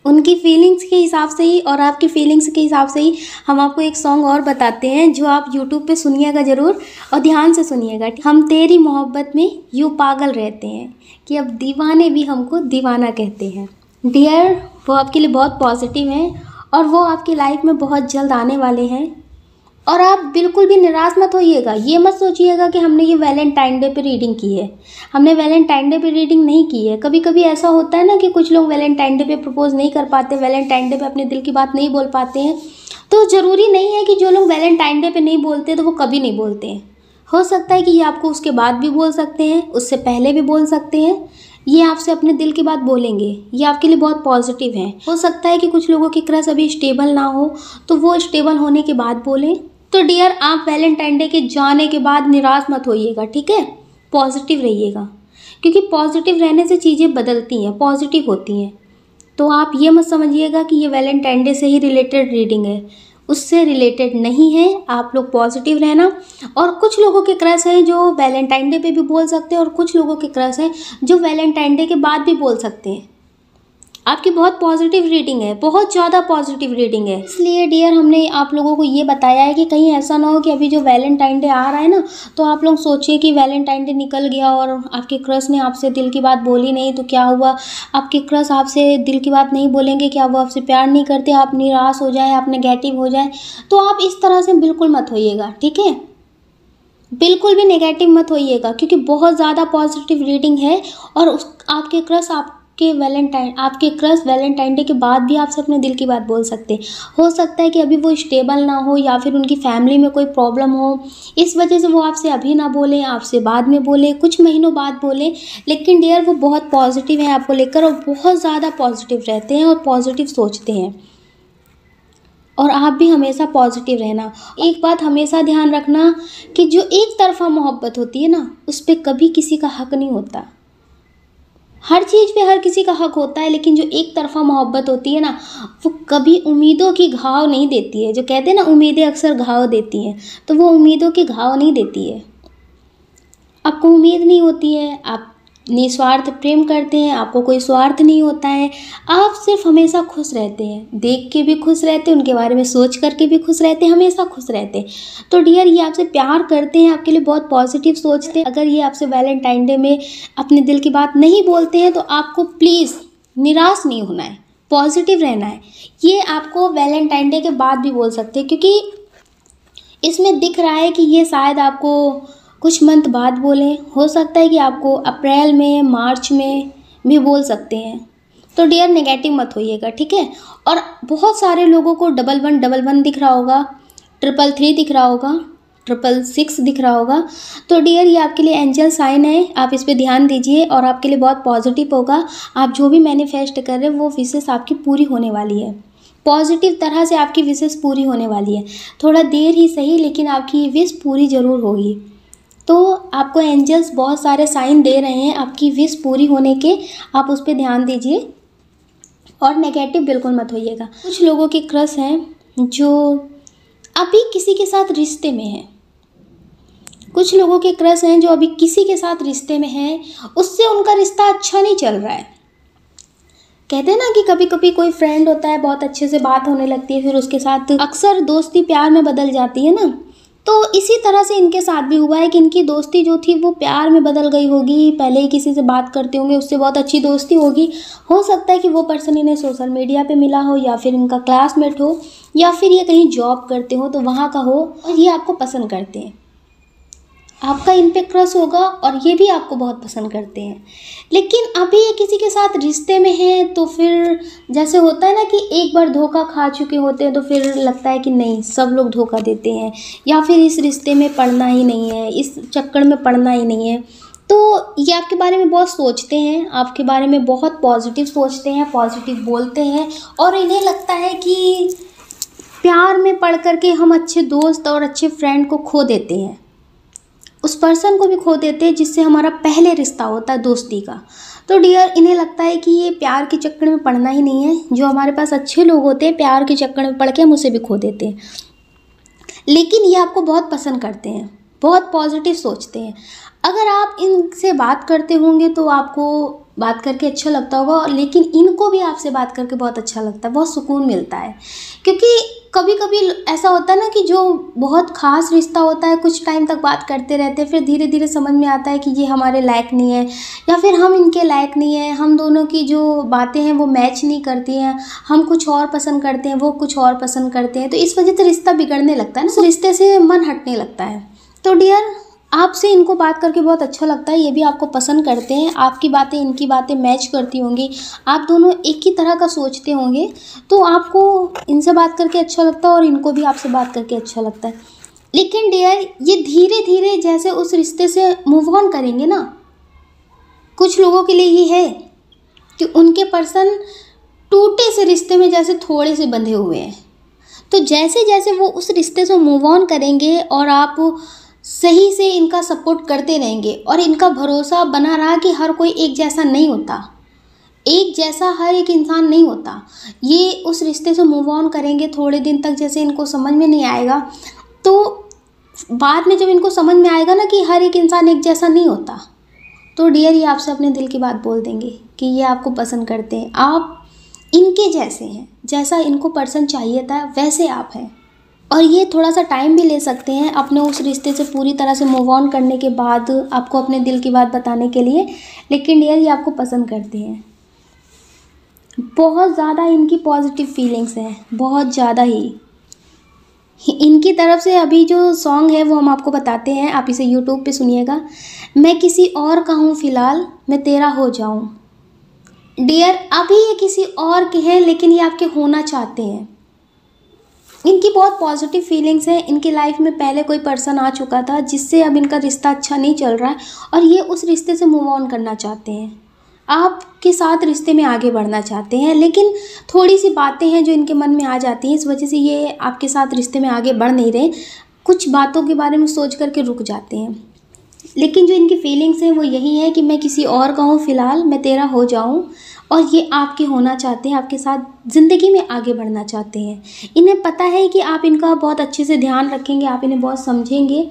उनकी फीलिंग्स के हिसाब से ही और आपकी फीलिंग्स के हिसाब से ही हम आपको एक सॉन्ग और बताते हैं, जो आप यूट्यूब पे सुनिएगा ज़रूर और ध्यान से सुनिएगा। हम तेरी मोहब्बत में यूँ पागल रहते हैं कि अब दीवाने भी हमको दीवाना कहते हैं। डियर, वो आपके लिए बहुत पॉजिटिव हैं और वो आपकी लाइफ में बहुत जल्द आने वाले हैं। और आप बिल्कुल भी निराश मत होइएगा। ये मत सोचिएगा कि हमने ये वैलेंटाइन डे पे रीडिंग की है। हमने वैलेंटाइन डे पे रीडिंग नहीं की है। कभी कभी ऐसा होता है ना कि कुछ लोग वैलेंटाइन डे पे प्रपोज नहीं कर पाते, वैलेंटाइन डे पे अपने दिल की बात नहीं बोल पाते हैं। तो ज़रूरी नहीं है कि जो लोग वैलेंटाइन डे पे नहीं बोलते तो वो कभी नहीं बोलते हैं। हो सकता है कि ये आपको उसके बाद भी बोल सकते हैं, उससे पहले भी बोल सकते हैं। ये आपसे अपने दिल की बात बोलेंगे। ये आपके लिए बहुत पॉजिटिव है। हो सकता है कि कुछ लोगों की क्रश अभी स्टेबल ना हो, तो वो स्टेबल होने के बाद बोलें। तो डियर, आप वैलेंटाइन डे के जाने के बाद निराश मत होइएगा, ठीक है? पॉजिटिव रहिएगा, क्योंकि पॉजिटिव रहने से चीज़ें बदलती हैं, पॉजिटिव होती हैं। तो आप ये मत समझिएगा कि ये वैलेंटाइन डे से ही रिलेटेड रीडिंग है, उससे रिलेटेड नहीं है। आप लोग पॉजिटिव रहना। और कुछ लोगों के क्रश हैं जो वैलेंटाइन डे पे भी बोल सकते हैं, और कुछ लोगों के क्रश हैं जो वैलेंटाइन डे के बाद भी बोल सकते हैं। आपकी बहुत पॉजिटिव रीडिंग है, बहुत ज़्यादा पॉजिटिव रीडिंग है। इसलिए डियर, हमने आप लोगों को ये बताया है कि कहीं ऐसा ना हो कि अभी जो वैलेंटाइन डे आ रहा है ना, तो आप लोग सोचिए कि वैलेंटाइन डे निकल गया और आपके क्रश ने आपसे दिल की बात बोली नहीं, तो क्या हुआ? आपके क्रश आपसे दिल की बात नहीं बोलेंगे, क्या वो आपसे प्यार नहीं करते? आप निराश हो जाए, आप नेगेटिव हो जाए, तो आप इस तरह से बिल्कुल मत होइएगा, ठीक है? बिल्कुल भी नेगेटिव मत होइएगा, क्योंकि बहुत ज़्यादा पॉजिटिव रीडिंग है। और आपके क्रश आपके क्रश वैलेंटाइन डे के बाद भी आपसे अपने दिल की बात बोल सकते हैं। हो सकता है कि अभी वो स्टेबल ना हो, या फिर उनकी फैमिली में कोई प्रॉब्लम हो, इस वजह से वो आपसे अभी ना बोलें, आपसे बाद में बोले, कुछ महीनों बाद बोले। लेकिन डियर, वो बहुत पॉजिटिव है आपको लेकर, और बहुत ज़्यादा पॉजिटिव रहते हैं और पॉजिटिव सोचते हैं। और आप भी हमेशा पॉजिटिव रहना। एक बात हमेशा ध्यान रखना कि जो एक तरफा मोहब्बत होती है ना, उस पर कभी किसी का हक नहीं होता। हर चीज़ पे हर किसी का हक होता है, लेकिन जो एक तरफा मोहब्बत होती है ना, वो कभी उम्मीदों की घाव नहीं देती है। जो कहते हैं ना, उम्मीदें अक्सर घाव देती हैं, तो वो उम्मीदों की घाव नहीं देती है। आपको उम्मीद नहीं होती है, आप निस्वार्थ प्रेम करते हैं, आपको कोई स्वार्थ नहीं होता है, आप सिर्फ हमेशा खुश रहते हैं। देख के भी खुश रहते हैं, उनके बारे में सोच करके भी खुश रहते हैं, हमेशा खुश रहते हैं। तो डियर, ये आपसे प्यार करते हैं, आपके लिए बहुत पॉजिटिव सोचते हैं। अगर ये आपसे वैलेंटाइन डे में अपने दिल की बात नहीं बोलते हैं, तो आपको प्लीज़ निराश नहीं होना है, पॉजिटिव रहना है। ये आपको वैलेंटाइन डे के बाद भी बोल सकते हैं, क्योंकि इसमें दिख रहा है कि ये शायद आपको कुछ मंथ बाद बोलें। हो सकता है कि आपको अप्रैल में, मार्च में भी बोल सकते हैं। तो डियर, नेगेटिव मत होइएगा, ठीक है? और बहुत सारे लोगों को 1111 दिख रहा होगा, 333 दिख रहा होगा, 666 दिख रहा होगा। तो डियर, ये आपके लिए एंजल साइन है, आप इस पर ध्यान दीजिए और आपके लिए बहुत पॉजिटिव होगा। आप जो भी मैनिफेस्ट कर रहे हैं, वो विशेष आपकी पूरी होने वाली है। पॉजिटिव तरह से आपकी विशेष पूरी होने वाली है। थोड़ा देर ही सही, लेकिन आपकी विश पूरी ज़रूर होगी। तो आपको एंजल्स बहुत सारे साइन दे रहे हैं आपकी विश पूरी होने के। आप उस पर ध्यान दीजिए और नेगेटिव बिल्कुल मत होइएगा। कुछ लोगों के क्रश हैं जो अभी किसी के साथ रिश्ते में हैं। कुछ लोगों के क्रश हैं जो अभी किसी के साथ रिश्ते में हैं, उससे उनका रिश्ता अच्छा नहीं चल रहा है। कहते हैं ना कि कभी कभी कोई फ्रेंड होता है, बहुत अच्छे से बात होने लगती है, फिर उसके साथ अक्सर दोस्ती प्यार में बदल जाती है ना। तो इसी तरह से इनके साथ भी हुआ है कि इनकी दोस्ती जो थी वो प्यार में बदल गई होगी। पहले ही किसी से बात करते होंगे, उससे बहुत अच्छी दोस्ती होगी। हो सकता है कि वो पर्सन इन्हें सोशल मीडिया पे मिला हो, या फिर इनका क्लासमेट हो, या फिर ये कहीं जॉब करते हो तो वहाँ का हो, और ये आपको पसंद करते हैं। आपका इन पे क्रश होगा और ये भी आपको बहुत पसंद करते हैं। लेकिन अभी ये किसी के साथ रिश्ते में हैं तो फिर जैसे होता है ना कि एक बार धोखा खा चुके होते हैं तो फिर लगता है कि नहीं, सब लोग धोखा देते हैं, या फिर इस रिश्ते में पड़ना ही नहीं है, इस चक्कर में पड़ना ही नहीं है। तो ये आपके बारे में बहुत सोचते हैं, आपके बारे में बहुत पॉजिटिव सोचते हैं, पॉजिटिव बोलते हैं, और इन्हें लगता है कि प्यार में पड़ कर के हम अच्छे दोस्त और अच्छे फ्रेंड को खो देते हैं, उस पर्सन को भी खो देते हैं जिससे हमारा पहले रिश्ता होता है दोस्ती का। तो डियर, इन्हें लगता है कि ये प्यार के चक्कर में पड़ना ही नहीं है, जो हमारे पास अच्छे लोग होते हैं प्यार के चक्कर में पड़ के हम उसे भी खो देते हैं। लेकिन ये आपको बहुत पसंद करते हैं, बहुत पॉजिटिव सोचते हैं। अगर आप इनसे बात करते होंगे तो आपको बात करके अच्छा लगता होगा, लेकिन इनको भी आपसे बात करके बहुत अच्छा लगता है, बहुत सुकून मिलता है। क्योंकि कभी कभी ऐसा होता है ना कि जो बहुत ख़ास रिश्ता होता है, कुछ टाइम तक बात करते रहते हैं, फिर धीरे धीरे समझ में आता है कि ये हमारे लायक नहीं है, या फिर हम इनके लायक नहीं है, हम दोनों की जो बातें हैं वो मैच नहीं करती हैं, हम कुछ और पसंद करते हैं, वो कुछ और पसंद करते हैं। तो इस वजह से रिश्ता बिगड़ने लगता है ना, रिश्ते से मन हटने लगता है। तो डियर, आपसे इनको बात करके बहुत अच्छा लगता है, ये भी आपको पसंद करते हैं, आपकी बातें इनकी बातें मैच करती होंगी, आप दोनों एक ही तरह का सोचते होंगे, तो आपको इनसे बात करके अच्छा लगता है और इनको भी आपसे बात करके अच्छा लगता है। लेकिन डियर, ये धीरे धीरे जैसे उस रिश्ते से मूव ऑन करेंगे ना, कुछ लोगों के लिए ये है कि उनके पर्सन टूटे से रिश्ते में जैसे थोड़े से बंधे हुए हैं। तो जैसे जैसे वो उस रिश्ते से मूव ऑन करेंगे और आप सही से इनका सपोर्ट करते रहेंगे, और इनका भरोसा बना रहा कि हर कोई एक जैसा नहीं होता, एक जैसा हर एक इंसान नहीं होता, ये उस रिश्ते से मूव ऑन करेंगे थोड़े दिन तक, जैसे इनको समझ में नहीं आएगा, तो बाद में जब इनको समझ में आएगा ना कि हर एक इंसान एक जैसा नहीं होता, तो डियर, ये आपसे अपने दिल की बात बोल देंगे कि ये आपको पसंद करते हैं, आप इनके जैसे हैं, जैसा इनको पर्सन चाहिए था वैसे आप हैं। और ये थोड़ा सा टाइम भी ले सकते हैं अपने उस रिश्ते से पूरी तरह से मूव ऑन करने के बाद आपको अपने दिल की बात बताने के लिए। लेकिन डियर, ये आपको पसंद करते हैं, बहुत ज़्यादा इनकी पॉजिटिव फीलिंग्स हैं, बहुत ज़्यादा ही। इनकी तरफ से अभी जो सॉन्ग है वो हम आपको बताते हैं, आप इसे यूट्यूब पे सुनिएगा। मैं किसी और का हूँ फ़िलहाल, मैं तेरा हो जाऊँ। डियर, अभी ये किसी और के हैं, लेकिन ये आपके होना चाहते हैं। इनकी बहुत पॉजिटिव फीलिंग्स हैं, इनकी लाइफ में पहले कोई पर्सन आ चुका था जिससे अब इनका रिश्ता अच्छा नहीं चल रहा है, और ये उस रिश्ते से मूव ऑन करना चाहते हैं, आपके साथ रिश्ते में आगे बढ़ना चाहते हैं। लेकिन थोड़ी सी बातें हैं जो इनके मन में आ जाती हैं, इस वजह से ये आपके साथ रिश्ते में आगे बढ़ नहीं रहे, कुछ बातों के बारे में सोच करके रुक जाते हैं। लेकिन जो इनकी फीलिंग्स हैं वो यही है कि मैं किसी और का हूँ फ़िलहाल, मैं तेरा हो जाऊँ, और ये आपके होना चाहते हैं, आपके साथ ज़िंदगी में आगे बढ़ना चाहते हैं। इन्हें पता है कि आप इनका बहुत अच्छे से ध्यान रखेंगे, आप इन्हें बहुत समझेंगे।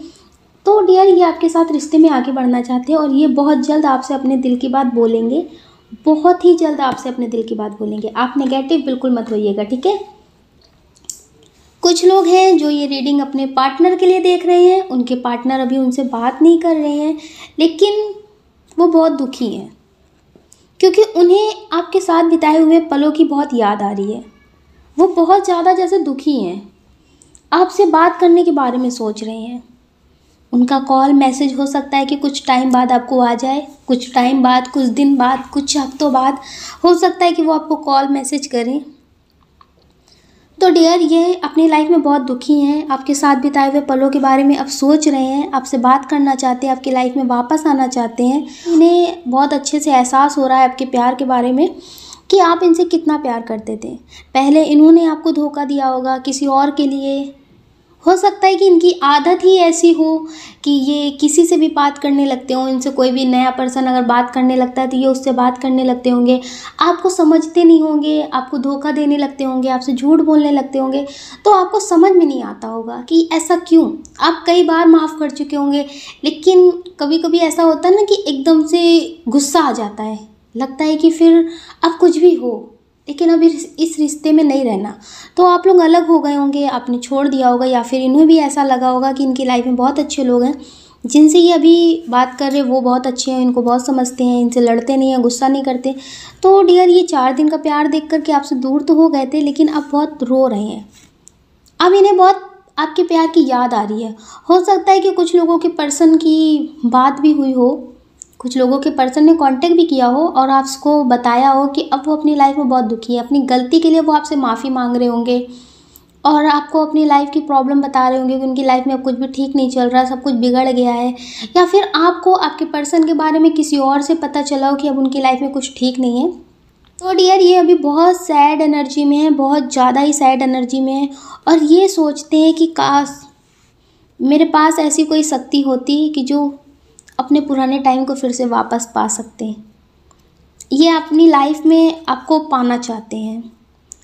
तो डियर, ये आपके साथ रिश्ते में आगे बढ़ना चाहते हैं, और ये बहुत जल्द आपसे अपने दिल की बात बोलेंगे, बहुत ही जल्द आपसे अपने दिल की बात बोलेंगे। आप नेगेटिव बिल्कुल मत होइएगा, ठीक है। कुछ लोग हैं जो ये रीडिंग अपने पार्टनर के लिए देख रहे हैं, उनके पार्टनर अभी उनसे बात नहीं कर रहे हैं, लेकिन वो बहुत दुखी हैं क्योंकि उन्हें आपके साथ बिताए हुए पलों की बहुत याद आ रही है। वो बहुत ज़्यादा जैसे दुखी हैं, आपसे बात करने के बारे में सोच रहे हैं। उनका कॉल मैसेज हो सकता है कि कुछ टाइम बाद आपको आ जाए, कुछ टाइम बाद, कुछ दिन बाद, कुछ हफ्तों बाद हो सकता है कि वो आपको कॉल मैसेज करें। तो डियर, ये अपनी लाइफ में बहुत दुखी हैं, आपके साथ बिताए हुए पलों के बारे में अब सोच रहे हैं, आपसे बात करना चाहते हैं, आपकी लाइफ में वापस आना चाहते हैं। इन्हें बहुत अच्छे से एहसास हो रहा है आपके प्यार के बारे में कि आप इनसे कितना प्यार करते थे। पहले इन्होंने आपको धोखा दिया होगा किसी और के लिए, हो सकता है कि इनकी आदत ही ऐसी हो कि ये किसी से भी बात करने लगते हों, इनसे कोई भी नया पर्सन अगर बात करने लगता है तो ये उससे बात करने लगते होंगे, आपको समझते नहीं होंगे, आपको धोखा देने लगते होंगे, आपसे झूठ बोलने लगते होंगे, तो आपको समझ में नहीं आता होगा कि ऐसा क्यों। आप कई बार माफ़ कर चुके होंगे, लेकिन कभी कभी ऐसा होता है ना कि एकदम से गुस्सा आ जाता है, लगता है कि फिर अब कुछ भी हो, लेकिन अभी इस रिश्ते में नहीं रहना। तो आप लोग अलग हो गए होंगे, आपने छोड़ दिया होगा, या फिर इन्हें भी ऐसा लगा होगा कि इनकी लाइफ में बहुत अच्छे लोग हैं जिनसे ये अभी बात कर रहे, वो बहुत अच्छे हैं, इनको बहुत समझते हैं, इनसे लड़ते नहीं हैं, गुस्सा नहीं करते। तो डियर, ये 4 दिन का प्यार देख कर के आपसे दूर तो हो गए थे, लेकिन अब बहुत रो रहे हैं। अब इन्हें बहुत आपके प्यार की याद आ रही है। हो सकता है कि कुछ लोगों के पर्सन की बात भी हुई हो, कुछ लोगों के पर्सन ने कांटेक्ट भी किया हो और आपको बताया हो कि अब वो अपनी लाइफ में बहुत दुखी है, अपनी गलती के लिए वो आपसे माफ़ी मांग रहे होंगे और आपको अपनी लाइफ की प्रॉब्लम बता रहे होंगे कि उनकी लाइफ में अब कुछ भी ठीक नहीं चल रहा, सब कुछ बिगड़ गया है। या फिर आपको आपके पर्सन के बारे में किसी और से पता चला हो कि अब उनकी लाइफ में कुछ ठीक नहीं है। तो डियर, ये अभी बहुत सैड एनर्जी में है, बहुत ज़्यादा ही सैड एनर्जी में है और ये सोचते हैं कि काश मेरे पास ऐसी कोई शक्ति होती कि जो अपने पुराने टाइम को फिर से वापस पा सकते हैं। ये अपनी लाइफ में आपको पाना चाहते हैं।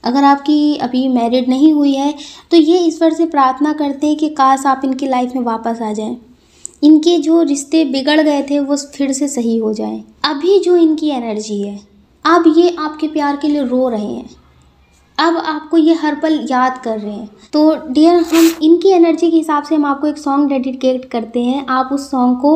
अगर आपकी अभी मैरिड नहीं हुई है तो ये ईश्वर से प्रार्थना करते हैं कि काश आप इनकी लाइफ में वापस आ जाएं, इनके जो रिश्ते बिगड़ गए थे वो फिर से सही हो जाएं। अभी जो इनकी एनर्जी है, अब ये आपके प्यार के लिए रो रहे हैं, अब आपको ये हर पल याद कर रहे हैं। तो डियर, हम इनकी एनर्जी के हिसाब से हम आपको एक सॉन्ग डेडिकेट करते हैं। आप उस सॉन्ग को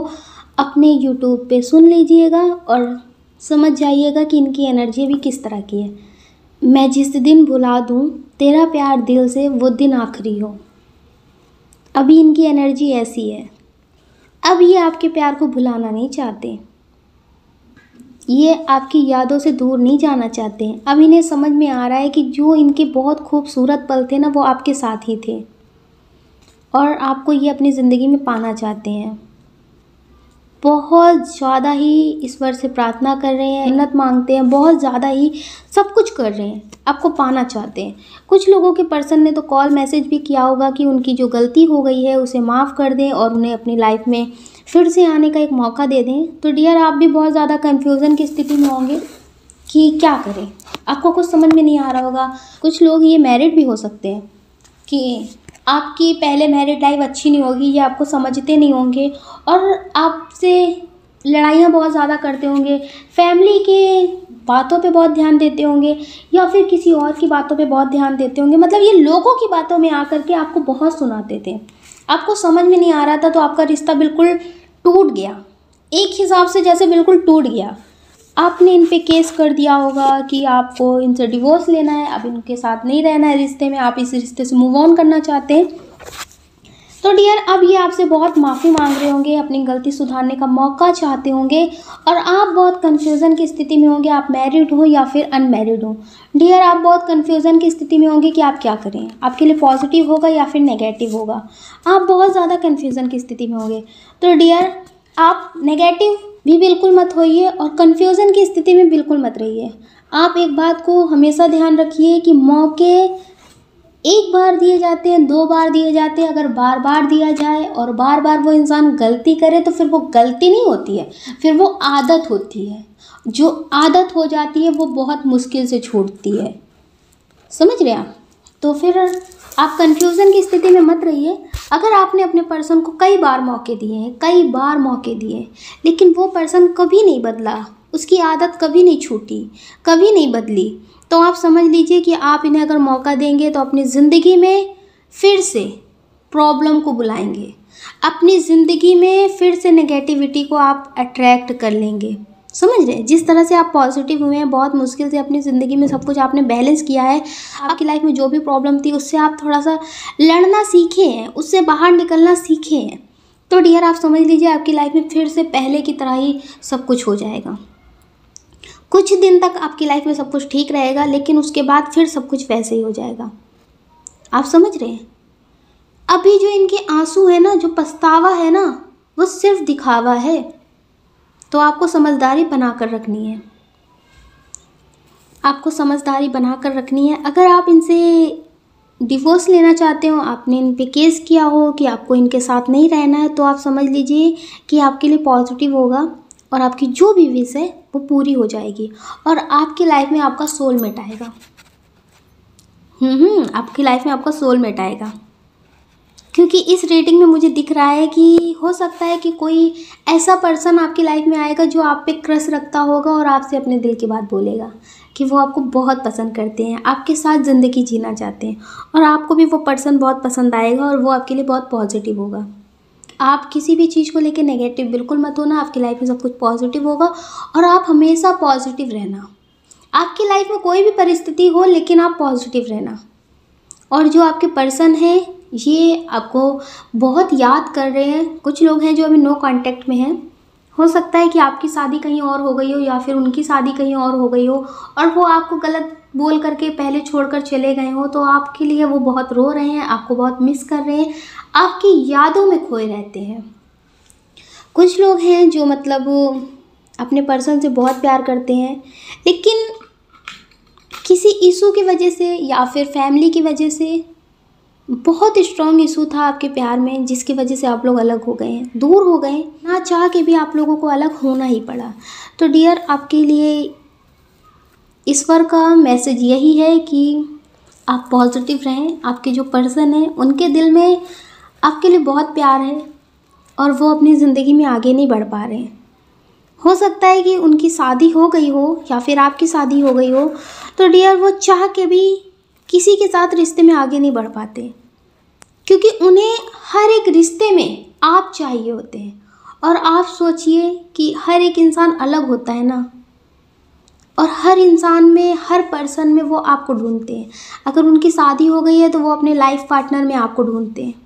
अपने यूट्यूब पे सुन लीजिएगा और समझ जाइएगा कि इनकी एनर्जी भी किस तरह की है। मैं जिस दिन भुला दूँ तेरा प्यार दिल से, वो दिन आखिरी हो। अभी इनकी एनर्जी ऐसी है। अब ये आपके प्यार को भुलाना नहीं चाहते, ये आपकी यादों से दूर नहीं जाना चाहते हैं। अब इन्हें समझ में आ रहा है कि जो इनके बहुत खूबसूरत पल थे ना, वो आपके साथ ही थे और आपको ये अपनी ज़िंदगी में पाना चाहते हैं। बहुत ज़्यादा ही ईश्वर से प्रार्थना कर रहे हैं, मन्नत मांगते हैं, बहुत ज़्यादा ही सब कुछ कर रहे हैं, आपको पाना चाहते हैं। कुछ लोगों के पर्सन ने तो कॉल मैसेज भी किया होगा कि उनकी जो गलती हो गई है उसे माफ़ कर दें और उन्हें अपनी लाइफ में फिर से आने का एक मौका दे दें। तो डियर, आप भी बहुत ज़्यादा कन्फ्यूज़न की स्थिति में होंगे कि क्या करें, आपको कुछ समझ में नहीं आ रहा होगा। कुछ लोग ये मैरिड भी हो सकते हैं कि आपकी पहले मैरिड लाइफ अच्छी नहीं होगी, ये आपको समझते नहीं होंगे और आपसे लड़ाइयाँ बहुत ज़्यादा करते होंगे, फैमिली के बातों पे बहुत ध्यान देते होंगे या फिर किसी और की बातों पे बहुत ध्यान देते होंगे। मतलब ये लोगों की बातों में आकर के आपको बहुत सुनाते थे, आपको समझ में नहीं आ रहा था, तो आपका रिश्ता बिल्कुल टूट गया, एक हिसाब से जैसे बिल्कुल टूट गया। आपने इन पे केस कर दिया होगा कि आपको इनसे डिवोर्स लेना है, अब इनके साथ नहीं रहना है रिश्ते में, आप इस रिश्ते से मूव ऑन करना चाहते हैं। तो डियर, अब ये आपसे बहुत माफ़ी मांग रहे होंगे, अपनी गलती सुधारने का मौका चाहते होंगे और आप बहुत कन्फ्यूज़न की स्थिति में होंगे, आप मैरिड हो या फिर अनमैरिड हो। डियर, आप बहुत कन्फ्यूज़न की स्थिति में होंगे कि आप क्या करें, आपके लिए पॉजिटिव होगा या फिर नेगेटिव होगा। आप बहुत ज़्यादा कन्फ्यूज़न की स्थिति में होंगे। तो डियर, आप नेगेटिव भी बिल्कुल मत होइए और कन्फ्यूज़न की स्थिति में बिल्कुल मत रहिए। आप एक बात को हमेशा ध्यान रखिए कि मौके एक बार दिए जाते हैं, 2 बार दिए जाते हैं। अगर बार बार दिया जाए और बार बार वो इंसान गलती करे तो फिर वो गलती नहीं होती है, फिर वो आदत होती है। जो आदत हो जाती है वो बहुत मुश्किल से छूटती है, समझ रहे आप। तो फिर आप कन्फ्यूज़न की स्थिति में मत रहिए। अगर आपने अपने पर्सन को कई बार मौके दिए हैं, कई बार मौके दिए, लेकिन वो पर्सन कभी नहीं बदला, उसकी आदत कभी नहीं छूटी, कभी नहीं बदली, तो आप समझ लीजिए कि आप इन्हें अगर मौका देंगे तो अपनी ज़िंदगी में फिर से प्रॉब्लम को बुलाएंगे, अपनी ज़िंदगी में फिर से नेगेटिविटी को आप अट्रैक्ट कर लेंगे। समझ रहे हैं, जिस तरह से आप पॉजिटिव हुए हैं, बहुत मुश्किल से अपनी ज़िंदगी में सब कुछ आपने बैलेंस किया है, आपकी लाइफ में जो भी प्रॉब्लम थी उससे आप थोड़ा सा लड़ना सीखे हैं, उससे बाहर निकलना सीखे हैं। तो डियर, आप समझ लीजिए आपकी लाइफ में फिर से पहले की तरह ही सब कुछ हो जाएगा। कुछ दिन तक आपकी लाइफ में सब कुछ ठीक रहेगा, लेकिन उसके बाद फिर सब कुछ वैसे ही हो जाएगा। आप समझ रहे हैं। अभी जो इनके आंसू है ना, जो पछतावा है ना, वो सिर्फ दिखावा है। तो आपको समझदारी बनाकर रखनी है, आपको समझदारी बनाकर रखनी है। अगर आप इनसे डिवोर्स लेना चाहते हो, आपने इन पे केस किया हो कि आपको इनके साथ नहीं रहना है, तो आप समझ लीजिए कि आपके लिए पॉजिटिव होगा और आपकी जो भी विश है वो पूरी हो जाएगी और आपकी लाइफ में आपका सोलमेट आएगा। आपकी लाइफ में आपका सोलमेट आएगा, क्योंकि इस रेटिंग में मुझे दिख रहा है कि हो सकता है कि कोई ऐसा पर्सन आपकी लाइफ में आएगा जो आप पे क्रश रखता होगा और आपसे अपने दिल की बात बोलेगा कि वो आपको बहुत पसंद करते हैं, आपके साथ ज़िंदगी जीना चाहते हैं और आपको भी वो पर्सन बहुत पसंद आएगा और वो आपके लिए बहुत पॉजिटिव होगा। आप किसी भी चीज़ को लेकर नेगेटिव बिल्कुल मत होना, आपकी लाइफ में सब कुछ पॉजिटिव होगा और आप हमेशा पॉजिटिव रहना। आपकी लाइफ में कोई भी परिस्थिति हो, लेकिन आप पॉजिटिव रहना। और जो आपके पर्सन है ये आपको बहुत याद कर रहे हैं। कुछ लोग हैं जो अभी नो कांटेक्ट में हैं। हो सकता है कि आपकी शादी कहीं और हो गई हो या फिर उनकी शादी कहीं और हो गई हो और वो आपको गलत बोल करके पहले छोड़कर चले गए हो, तो आपके लिए वो बहुत रो रहे हैं, आपको बहुत मिस कर रहे हैं, आपकी यादों में खोए रहते हैं। कुछ लोग हैं जो मतलब अपने पर्सन से बहुत प्यार करते हैं, लेकिन किसी इशू की वजह से या फिर फैमिली की वजह से बहुत स्ट्रॉन्ग इशू था आपके प्यार में, जिसकी वजह से आप लोग अलग हो गए हैं, दूर हो गए, ना चाह के भी आप लोगों को अलग होना ही पड़ा। तो डियर, आपके लिए ईश्वर का मैसेज यही है कि आप पॉजिटिव रहें। आपके जो पर्सन हैं उनके दिल में आपके लिए बहुत प्यार है और वो अपनी ज़िंदगी में आगे नहीं बढ़ पा रहे हैं। हो सकता है कि उनकी शादी हो गई हो या फिर आपकी शादी हो गई हो, तो डियर वो चाह के भी किसी के साथ रिश्ते में आगे नहीं बढ़ पाते, क्योंकि उन्हें हर एक रिश्ते में आप चाहिए होते हैं। और आप सोचिए कि हर एक इंसान अलग होता है ना, और हर इंसान में, हर पर्सन में वो आपको ढूंढते हैं। अगर उनकी शादी हो गई है तो वो अपने लाइफ पार्टनर में आपको ढूंढते हैं।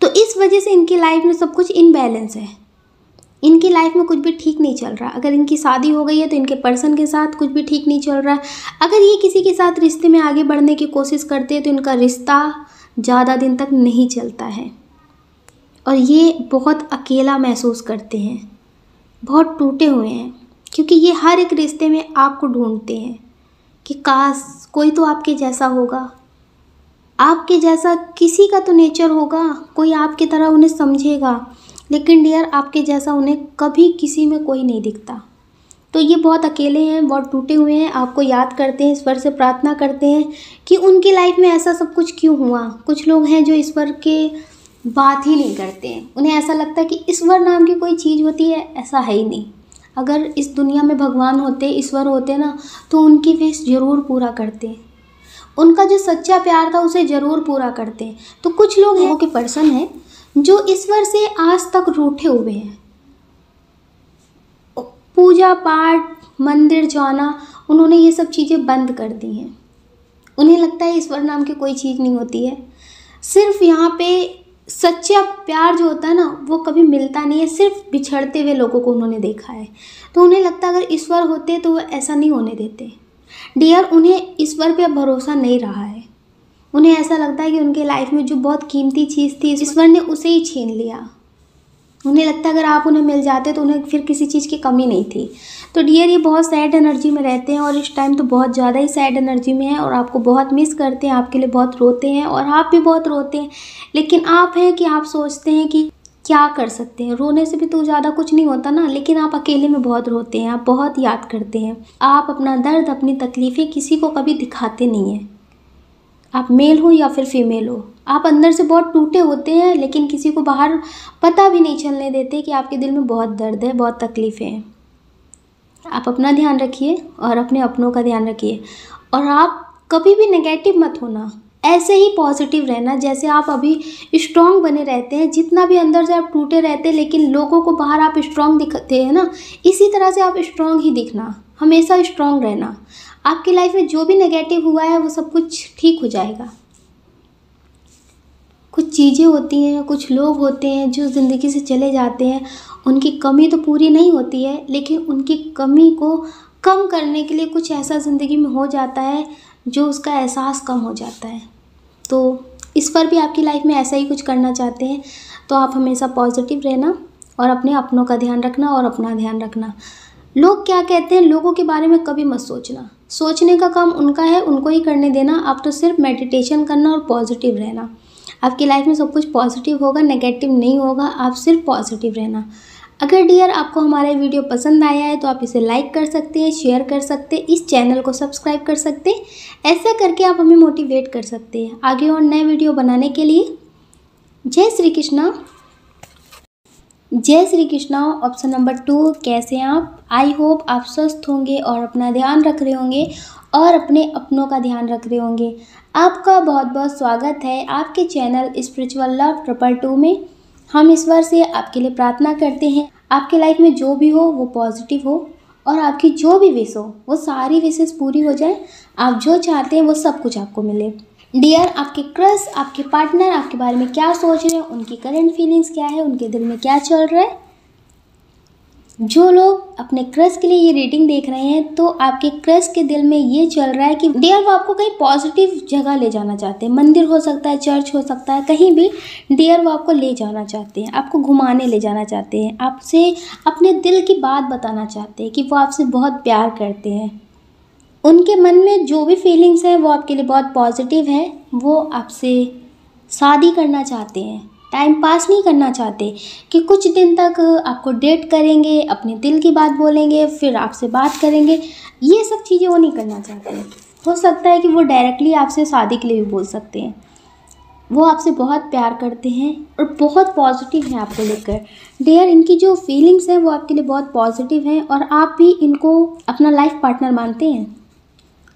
तो इस वजह से इनकी लाइफ में सब कुछ इनबैलेंस है, इनकी लाइफ में कुछ भी ठीक नहीं चल रहा। अगर इनकी शादी हो गई है तो इनके पर्सन के साथ कुछ भी ठीक नहीं चल रहा है। अगर ये किसी के साथ रिश्ते में आगे बढ़ने की कोशिश करते हैं तो इनका रिश्ता ज़्यादा दिन तक नहीं चलता है और ये बहुत अकेला महसूस करते हैं, बहुत टूटे हुए हैं, क्योंकि ये हर एक रिश्ते में आपको ढूंढते हैं कि काश कोई तो आपके जैसा होगा, आपके जैसा किसी का तो नेचर होगा, कोई आपकी तरह उन्हें समझेगा। लेकिन डियर, आपके जैसा उन्हें कभी किसी में कोई नहीं दिखता। तो ये बहुत अकेले हैं, बहुत टूटे हुए हैं, आपको याद करते हैं, ईश्वर से प्रार्थना करते हैं कि उनकी लाइफ में ऐसा सब कुछ क्यों हुआ। कुछ लोग हैं जो ईश्वर के बात ही नहीं करते हैं, उन्हें ऐसा लगता है कि ईश्वर नाम की कोई चीज़ होती है, ऐसा है ही नहीं। अगर इस दुनिया में भगवान होते, ईश्वर होते ना, तो उनकी विश ज़रूर पूरा करते, उनका जो सच्चा प्यार था उसे ज़रूर पूरा करते। तो कुछ लोग हैं के पर्सन हैं जो ईश्वर से आज तक रूठे हुए हैं। पूजा पाठ, मंदिर जाना, उन्होंने ये सब चीज़ें बंद कर दी हैं। उन्हें लगता है ईश्वर नाम की कोई चीज़ नहीं होती है। सिर्फ यहाँ पे सच्चा प्यार जो होता है ना, वो कभी मिलता नहीं है, सिर्फ बिछड़ते हुए लोगों को उन्होंने देखा है। तो उन्हें लगता है अगर ईश्वर होते तो वो ऐसा नहीं होने देते। डियर, उन्हें ईश्वर पे अब भरोसा नहीं रहा है। उन्हें ऐसा लगता है कि उनके लाइफ में जो बहुत कीमती चीज़ थी, ईश्वर ने उसे ही छीन लिया। उन्हें लगता है अगर आप उन्हें मिल जाते तो उन्हें फिर किसी चीज़ की कमी नहीं थी। तो डियर, ये बहुत सैड एनर्जी में रहते हैं और इस टाइम तो बहुत ज़्यादा ही सैड एनर्जी में है और आपको बहुत मिस करते हैं, आपके लिए बहुत रोते हैं और आप भी बहुत रोते हैं। लेकिन आप हैं कि आप सोचते हैं कि क्या कर सकते हैं, रोने से भी तो ज़्यादा कुछ नहीं होता ना। लेकिन आप अकेले में बहुत रोते हैं, आप बहुत याद करते हैं। आप अपना दर्द, अपनी तकलीफ़ें किसी को कभी दिखाते नहीं हैं। आप मेल हो या फिर फीमेल हो, आप अंदर से बहुत टूटे होते हैं, लेकिन किसी को बाहर पता भी नहीं चलने देते कि आपके दिल में बहुत दर्द है, बहुत तकलीफ़ें हैं। आप अपना ध्यान रखिए और अपने अपनों का ध्यान रखिए। और आप कभी भी नेगेटिव मत होना, ऐसे ही पॉजिटिव रहना। जैसे आप अभी स्ट्रॉन्ग बने रहते हैं, जितना भी अंदर से आप टूटे रहते हैं लेकिन लोगों को बाहर आप स्ट्रॉन्ग दिखते हैं ना, इसी तरह से आप स्ट्रॉन्ग ही दिखना, हमेशा स्ट्रॉन्ग रहना। आपकी लाइफ में जो भी नेगेटिव हुआ है वो सब कुछ ठीक हो जाएगा। कुछ चीज़ें होती हैं, कुछ लोग होते हैं जो ज़िंदगी से चले जाते हैं, उनकी कमी तो पूरी नहीं होती है, लेकिन उनकी कमी को कम करने के लिए कुछ ऐसा ज़िंदगी में हो जाता है जो उसका एहसास कम हो जाता है। तो इस पर भी आपकी लाइफ में ऐसा ही कुछ करना चाहते हैं तो आप हमेशा पॉजिटिव रहना और अपने अपनों का ध्यान रखना और अपना ध्यान रखना। लोग क्या कहते हैं, लोगों के बारे में कभी मत सोचना। सोचने का काम उनका है, उनको ही करने देना। आप तो सिर्फ मेडिटेशन करना और पॉजिटिव रहना। आपकी लाइफ में सब कुछ पॉजिटिव होगा, नेगेटिव नहीं होगा। आप सिर्फ पॉजिटिव रहना। अगर डियर आपको हमारा वीडियो पसंद आया है तो आप इसे लाइक कर सकते हैं, शेयर कर सकते हैं, इस चैनल को सब्सक्राइब कर सकते हैं। ऐसा करके आप हमें मोटिवेट कर सकते हैं आगे और नए वीडियो बनाने के लिए। जय श्री कृष्णा। जय श्री कृष्णा। ऑप्शन नंबर 2, कैसे हैं आप? आई होप आप स्वस्थ होंगे और अपना ध्यान रख रहे होंगे और अपने अपनों का ध्यान रख रहे होंगे। आपका बहुत बहुत स्वागत है आपके चैनल स्पिरिचुअल लव 222 में। हम ईश्वर से आपके लिए प्रार्थना करते हैं आपके लाइफ में जो भी हो वो पॉजिटिव हो और आपकी जो भी विश हो वो सारी विशेष पूरी हो जाए। आप जो चाहते हैं वो सब कुछ आपको मिले। डियर, आपके क्रश, आपके पार्टनर आपके बारे में क्या सोच रहे हैं, उनकी करंट फीलिंग्स क्या है, उनके दिल में क्या चल रहा है। जो लोग अपने क्रश के लिए ये रीडिंग देख रहे हैं, तो आपके क्रश के दिल में ये चल रहा है कि डियर वो आपको कहीं पॉजिटिव जगह ले जाना चाहते हैं। मंदिर हो सकता है, चर्च हो सकता है, कहीं भी डियर वो आपको ले जाना चाहते हैं, आपको घुमाने ले जाना चाहते हैं, आपसे अपने दिल की बात बताना चाहते हैं कि वो आपसे बहुत प्यार करते हैं। उनके मन में जो भी फीलिंग्स हैं वो आपके लिए बहुत पॉजिटिव है। वो आपसे शादी करना चाहते हैं, टाइम पास नहीं करना चाहते कि कुछ दिन तक आपको डेट करेंगे, अपने दिल की बात बोलेंगे, फिर आपसे बात करेंगे। ये सब चीज़ें वो नहीं करना चाहते हैं। हो सकता है कि वो डायरेक्टली आपसे शादी के लिए भी बोल सकते हैं। वो आपसे बहुत प्यार करते हैं और बहुत पॉजिटिव हैं आपको लेकर। डियर, इनकी जो फीलिंग्स हैं वो आपके लिए बहुत पॉजिटिव हैं और आप भी इनको अपना लाइफ पार्टनर मानते हैं।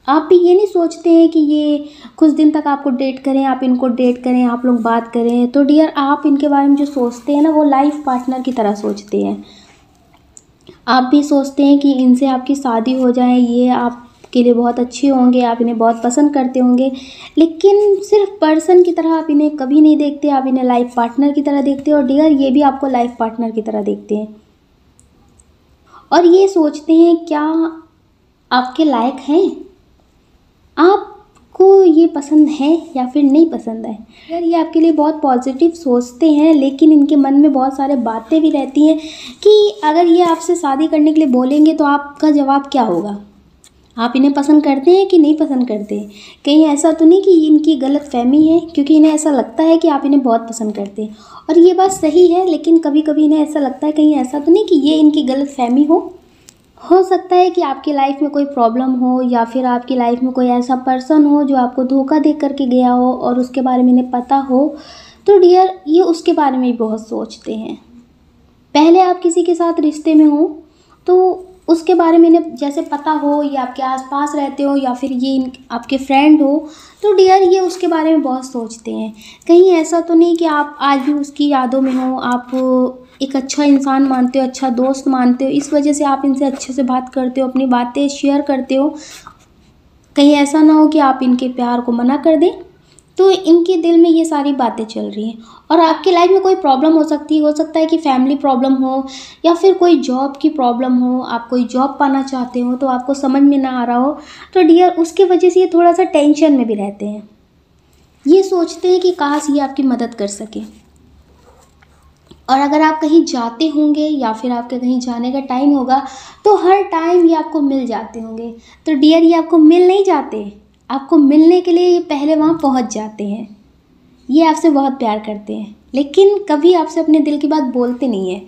आप भी ये नहीं सोचते हैं कि ये कुछ दिन तक आपको डेट करें, आप इनको डेट करें, आप लोग बात करें। तो डियर, आप इनके बारे में जो सोचते हैं ना, वो लाइफ पार्टनर की तरह सोचते हैं। आप भी सोचते हैं कि इनसे आपकी शादी हो जाए, ये आपके लिए बहुत अच्छे होंगे, आप इन्हें बहुत पसंद करते होंगे। लेकिन सिर्फ पर्सन की तरह आप इन्हें कभी नहीं देखते, आप इन्हें लाइफ पार्टनर की तरह देखते हैं। और डियर, ये भी आपको लाइफ पार्टनर की तरह देखते हैं और ये सोचते हैं क्या आपके लायक हैं, आपको ये पसंद है या फिर नहीं पसंद है। यार, ये आपके लिए बहुत पॉजिटिव सोचते हैं, लेकिन इनके मन में बहुत सारे बातें भी रहती हैं कि अगर ये आपसे शादी करने के लिए बोलेंगे तो आपका जवाब क्या होगा। आप इन्हें पसंद करते हैं कि नहीं पसंद करते। कहीं ऐसा तो नहीं कि इनकी गलत फहमी है, क्योंकि इन्हें ऐसा लगता है कि आप इन्हें बहुत पसंद करते हैं और ये बात सही है। लेकिन कभी कभी इन्हें ऐसा लगता है कहीं ऐसा तो नहीं कि ये इनकी गलत फहमी हो सकता है कि आपकी लाइफ में कोई प्रॉब्लम हो या फिर आपकी लाइफ में कोई ऐसा पर्सन हो जो आपको धोखा दे करके गया हो और उसके बारे में इन्हें पता हो। तो डियर, ये उसके बारे में भी बहुत सोचते हैं। पहले आप किसी के साथ रिश्ते में हो तो उसके बारे में इन्हें जैसे पता हो, या आपके आसपास रहते हो या फिर ये आपके फ्रेंड हो, तो डियर ये उसके बारे में बहुत सोचते हैं। कहीं ऐसा तो नहीं कि आप आज भी उसकी यादों में हो, आप एक अच्छा इंसान मानते हो, अच्छा दोस्त मानते हो, इस वजह से आप इनसे अच्छे से बात करते हो, अपनी बातें शेयर करते हो। कहीं ऐसा ना हो कि आप इनके प्यार को मना कर दें। तो इनके दिल में ये सारी बातें चल रही हैं और आपकी लाइफ में कोई प्रॉब्लम हो सकता है कि फैमिली प्रॉब्लम हो या फिर कोई जॉब की प्रॉब्लम हो। आप कोई जॉब पाना चाहते हो तो आपको समझ में ना आ रहा हो, तो डियर उसकी वजह से ये थोड़ा सा टेंशन में भी रहते हैं। ये सोचते हैं कि काश ये आपकी मदद कर सके। और अगर आप कहीं जाते होंगे या फिर आपके कहीं जाने का टाइम होगा तो हर टाइम ये आपको मिल जाते होंगे। तो डियर, ये आपको मिल नहीं जाते, आपको मिलने के लिए ये पहले वहाँ पहुँच जाते हैं। ये आपसे बहुत प्यार करते हैं, लेकिन कभी आपसे अपने दिल की बात बोलते नहीं हैं।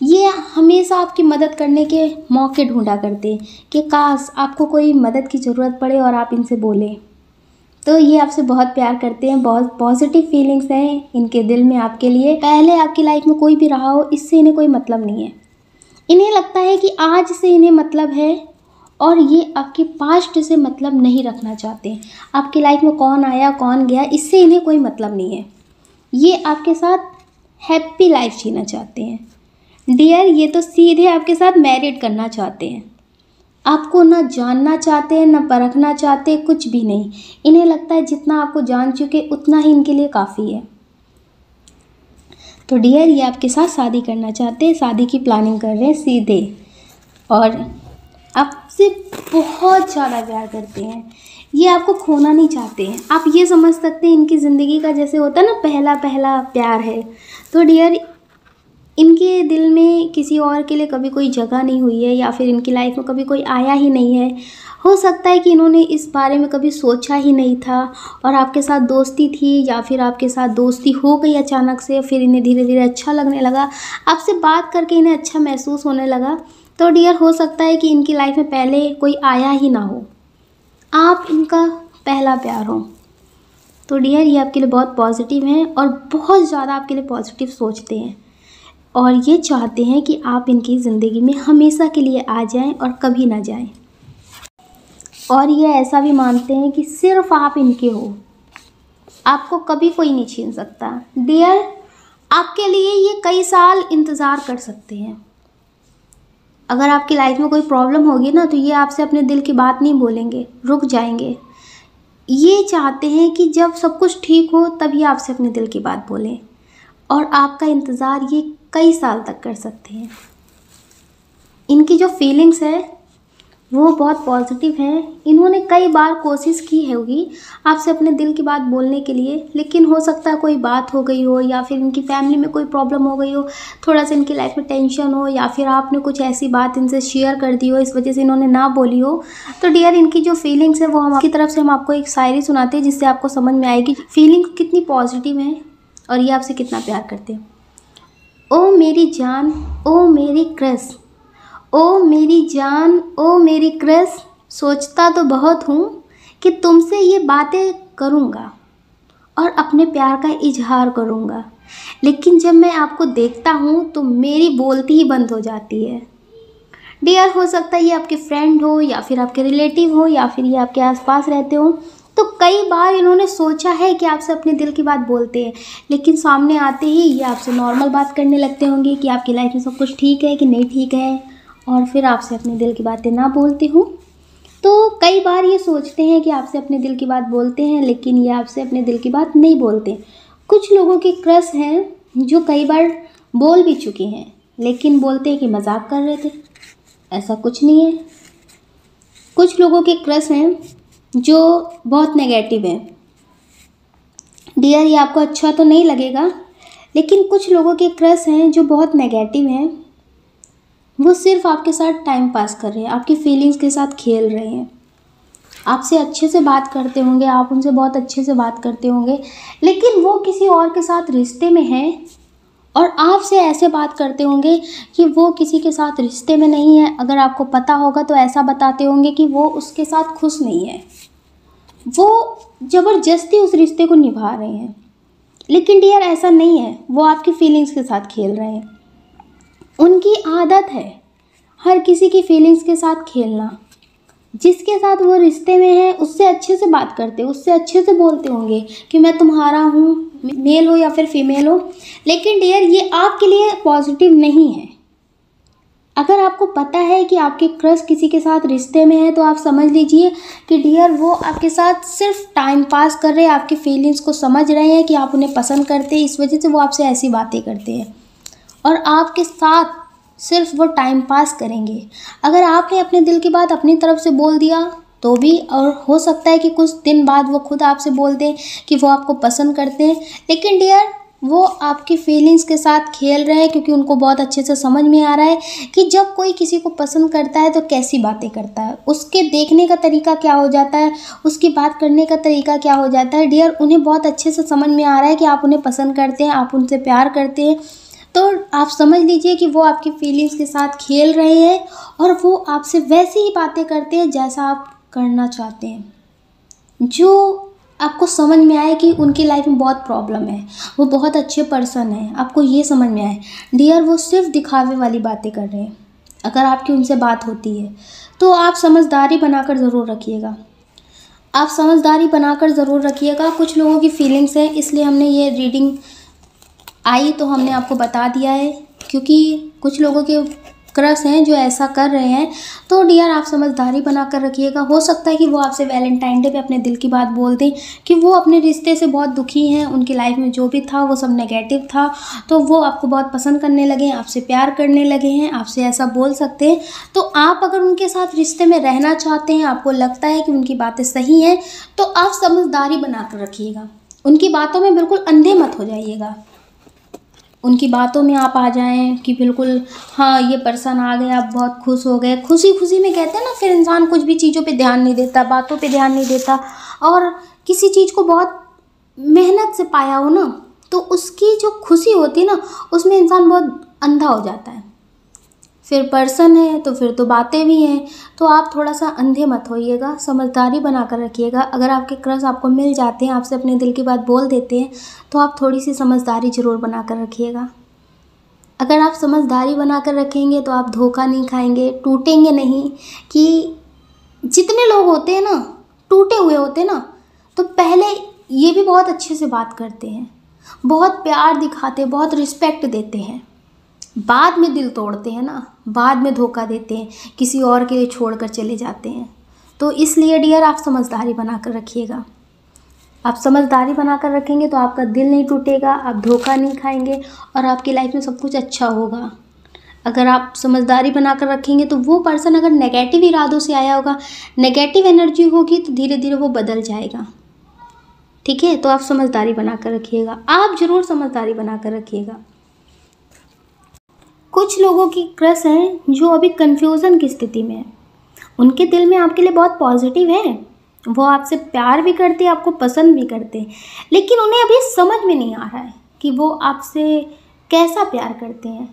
ये हमेशा आपकी मदद करने के मौके ढूंढा करते हैं कि काश आपको कोई मदद की ज़रूरत पड़े और आप इनसे बोलें। तो ये आपसे बहुत प्यार करते हैं, बहुत पॉजिटिव फीलिंग्स हैं इनके दिल में आपके लिए। पहले आपकी लाइफ में कोई भी रहा हो, इससे इन्हें कोई मतलब नहीं है। इन्हें लगता है कि आज से इन्हें मतलब है और ये आपके पास्ट से मतलब नहीं रखना चाहते। आपकी लाइफ में कौन आया कौन गया, इससे इन्हें कोई मतलब नहीं है। ये आपके साथ हैप्पी लाइफ जीना चाहते हैं। डियर, ये तो सीधे आपके साथ मैरिड करना चाहते हैं। आपको ना जानना चाहते हैं, ना परखना चाहते, कुछ भी नहीं। इन्हें लगता है जितना आपको जान चुके उतना ही इनके लिए काफ़ी है। तो डियर, ये आपके साथ शादी करना चाहते हैं, शादी की प्लानिंग कर रहे हैं सीधे, और आपसे बहुत ज़्यादा प्यार करते हैं। ये आपको खोना नहीं चाहते हैं। आप ये समझ सकते हैं इनकी ज़िंदगी का जैसे होता है ना पहला पहला प्यार है। तो डियर, इनके दिल में किसी और के लिए कभी कोई जगह नहीं हुई है या फिर इनकी लाइफ में कभी कोई आया ही नहीं है। हो सकता है कि इन्होंने इस बारे में कभी सोचा ही नहीं था और आपके साथ दोस्ती थी या फिर आपके साथ दोस्ती हो गई अचानक से, फिर इन्हें धीरे धीरे अच्छा लगने लगा, आपसे बात करके इन्हें अच्छा महसूस होने लगा। तो डियर, हो सकता है कि इनकी लाइफ में पहले कोई आया ही ना हो, आप इनका पहला प्यार हो। तो डियर, ये आपके लिए बहुत पॉजिटिव हैं और बहुत ज़्यादा आपके लिए पॉजिटिव सोचते हैं और ये चाहते हैं कि आप इनकी ज़िंदगी में हमेशा के लिए आ जाएं और कभी ना जाएं। और ये ऐसा भी मानते हैं कि सिर्फ आप इनके हो, आपको कभी कोई नहीं छीन सकता। डियर, आपके लिए ये कई साल इंतज़ार कर सकते हैं। अगर आपकी लाइफ में कोई प्रॉब्लम होगी ना तो ये आपसे अपने दिल की बात नहीं बोलेंगे, रुक जाएंगे। ये चाहते हैं कि जब सब कुछ ठीक हो तभी आपसे अपने दिल की बात बोलें, और आपका इंतज़ार ये कई साल तक कर सकते हैं। इनकी जो फीलिंग्स है वो बहुत पॉजिटिव है। इन्होंने कई बार कोशिश की है होगी आपसे अपने दिल की बात बोलने के लिए, लेकिन हो सकता है कोई बात हो गई हो, या फिर इनकी फैमिली में कोई प्रॉब्लम हो गई हो, थोड़ा सा इनकी लाइफ में टेंशन हो, या फिर आपने कुछ ऐसी बात इनसे शेयर कर दी हो, इस वजह से इन्होंने ना बोली हो। तो डियर, इनकी जो फीलिंग्स है वो हम आपकी तरफ से हम आपको एक शायरी सुनाते हैं, जिससे आपको समझ में आएगी फीलिंग्स कितनी पॉजिटिव हैं और ये आपसे कितना प्यार करते हैं। ओ मेरी जान, ओ मेरी क्रश, ओ मेरी जान, ओ मेरी क्रश, सोचता तो बहुत हूँ कि तुमसे ये बातें करूँगा और अपने प्यार का इजहार करूँगा, लेकिन जब मैं आपको देखता हूँ तो मेरी बोलती ही बंद हो जाती है। डियर, हो सकता है ये आपके फ्रेंड हो, या फिर आपके रिलेटिव हो, या फिर ये आपके आसपास रहते हो। तो कई बार इन्होंने सोचा है कि आपसे अपने दिल की बात बोलते हैं, लेकिन सामने आते ही ये आपसे नॉर्मल बात करने लगते होंगे कि आपकी लाइफ में सब कुछ ठीक है कि नहीं ठीक है, और फिर आपसे अपने दिल की बातें ना बोलते हो। तो कई बार ये सोचते हैं कि आपसे अपने दिल की बात बोलते हैं, लेकिन ये आपसे अपने दिल की बात नहीं बोलते। कुछ लोगों के क्रश हैं जो कई बार बोल भी चुके हैं, लेकिन बोलते हैं कि मजाक कर रहे थे। ऐसा कुछ नहीं है। कुछ लोगों के क्रश हैं जो बहुत नेगेटिव हैं। डियर, ये आपको अच्छा तो नहीं लगेगा, लेकिन कुछ लोगों के क्रश हैं जो बहुत नेगेटिव हैं। वो सिर्फ आपके साथ टाइम पास कर रहे हैं, आपकी फीलिंग्स के साथ खेल रहे हैं। आपसे अच्छे से बात करते होंगे, आप उनसे बहुत अच्छे से बात करते होंगे, लेकिन वो किसी और के साथ रिश्ते में हैं, और आपसे ऐसे बात करते होंगे कि वो किसी के साथ रिश्ते में नहीं है। अगर आपको पता होगा तो ऐसा बताते होंगे कि वो उसके साथ खुश नहीं है, वो ज़बरदस्ती उस रिश्ते को निभा रहे हैं। लेकिन डियर, ऐसा नहीं है, वो आपकी फीलिंग्स के साथ खेल रहे हैं। उनकी आदत है हर किसी की फीलिंग्स के साथ खेलना। जिसके साथ वो रिश्ते में है उससे अच्छे से बात करते, उससे अच्छे से बोलते होंगे कि मैं तुम्हारा हूँ, मेल हो या फिर फीमेल हो। लेकिन डियर, ये आपके लिए पॉजिटिव नहीं है। अगर आपको पता है कि आपके क्रश किसी के साथ रिश्ते में है, तो आप समझ लीजिए कि डियर, वो आपके साथ सिर्फ टाइम पास कर रहे हैं, आपकी फीलिंग्स को समझ रहे हैं कि आप उन्हें पसंद करते हैं, इस वजह से वो आपसे ऐसी बातें करते हैं, और आपके साथ सिर्फ वो टाइम पास करेंगे। अगर आपने अपने दिल की बात अपनी तरफ से बोल दिया तो भी, और हो सकता है कि कुछ दिन बाद वो खुद आपसे बोल दें कि वो आपको पसंद करते हैं, लेकिन डियर, वो आपकी फीलिंग्स के साथ खेल रहे हैं, क्योंकि उनको बहुत अच्छे से समझ में आ रहा है कि जब कोई किसी को पसंद करता है तो कैसी बातें करता है, उसके देखने का तरीका क्या हो जाता है, उसकी बात करने का तरीका क्या हो जाता है। डियर, उन्हें बहुत अच्छे से समझ में आ रहा है कि आप उन्हें पसंद करते हैं, आप उनसे प्यार करते हैं। तो आप समझ लीजिए कि वो आपकी फीलिंग्स के साथ खेल रहे हैं, और वो आपसे वैसी ही बातें करते हैं जैसा आप करना चाहते हैं, जो आपको समझ में आए कि उनकी लाइफ में बहुत प्रॉब्लम है, वो बहुत अच्छे पर्सन है, आपको ये समझ में आए। डियर, वो सिर्फ दिखावे वाली बातें कर रहे हैं। अगर आपकी उनसे बात होती है तो आप समझदारी बनाकर ज़रूर रखिएगा, आप समझदारी बनाकर ज़रूर रखिएगा। कुछ लोगों की फीलिंग्स हैं, इसलिए हमने ये रीडिंग आई तो हमने आपको बता दिया है, क्योंकि कुछ लोगों के क्रश हैं जो ऐसा कर रहे हैं। तो डियर, आप समझदारी बनाकर रखिएगा। हो सकता है कि वो आपसे वैलेंटाइन डे पे अपने दिल की बात बोल दें कि वो अपने रिश्ते से बहुत दुखी हैं, उनकी लाइफ में जो भी था वो सब नेगेटिव था, तो वो आपको बहुत पसंद करने लगे हैं, आपसे प्यार करने लगे हैं, आपसे ऐसा बोल सकते हैं। तो आप अगर उनके साथ रिश्ते में रहना चाहते हैं, आपको लगता है कि उनकी बातें सही हैं, तो आप समझदारी बनाकर रखिएगा। उनकी बातों में बिल्कुल अंधे मत हो जाइएगा। उनकी बातों में आप आ जाएं कि बिल्कुल हाँ, ये पर्सन आ गया, आप बहुत खुश हो गए। खुशी खुशी में कहते हैं ना, फिर इंसान कुछ भी चीज़ों पे ध्यान नहीं देता, बातों पे ध्यान नहीं देता, और किसी चीज़ को बहुत मेहनत से पाया हो ना, तो उसकी जो खुशी होती है ना, उसमें इंसान बहुत अंधा हो जाता है। फिर पर्सन है तो फिर तो बातें भी हैं। तो आप थोड़ा सा अंधे मत होइएगा, समझदारी बना कर रखिएगा। अगर आपके क्रश आपको मिल जाते हैं, आपसे अपने दिल की बात बोल देते हैं, तो आप थोड़ी सी समझदारी ज़रूर बना कर रखिएगा। अगर आप समझदारी बना कर रखेंगे तो आप धोखा नहीं खाएंगे, टूटेंगे नहीं। कि जितने लोग होते हैं ना, टूटे हुए होते हैं ना, तो पहले ये भी बहुत अच्छे से बात करते हैं, बहुत प्यार दिखाते हैं, बहुत रिस्पेक्ट देते हैं, बाद में दिल तोड़ते हैं ना, बाद में धोखा देते हैं, किसी और के लिए छोड़कर चले जाते हैं। तो इसलिए डियर, आप समझदारी बना कर रखिएगा। आप समझदारी बनाकर रखेंगे तो आपका दिल नहीं टूटेगा, आप धोखा नहीं खाएंगे और आपकी लाइफ में सब कुछ अच्छा होगा। अगर आप समझदारी बनाकर रखेंगे तो वो पर्सन अगर नेगेटिव इरादों से आया होगा, नेगेटिव एनर्जी होगी, तो धीरे धीरे वो बदल जाएगा। ठीक है, तो आप समझदारी बनाकर रखिएगा, आप ज़रूर समझदारी बनाकर रखिएगा। कुछ लोगों की क्रश हैं जो अभी कन्फ्यूज़न की स्थिति में है। उनके दिल में आपके लिए बहुत पॉजिटिव है, वो आपसे प्यार भी करते हैं, आपको पसंद भी करते हैं, लेकिन उन्हें अभी समझ में नहीं आ रहा है कि वो आपसे कैसा प्यार करते हैं।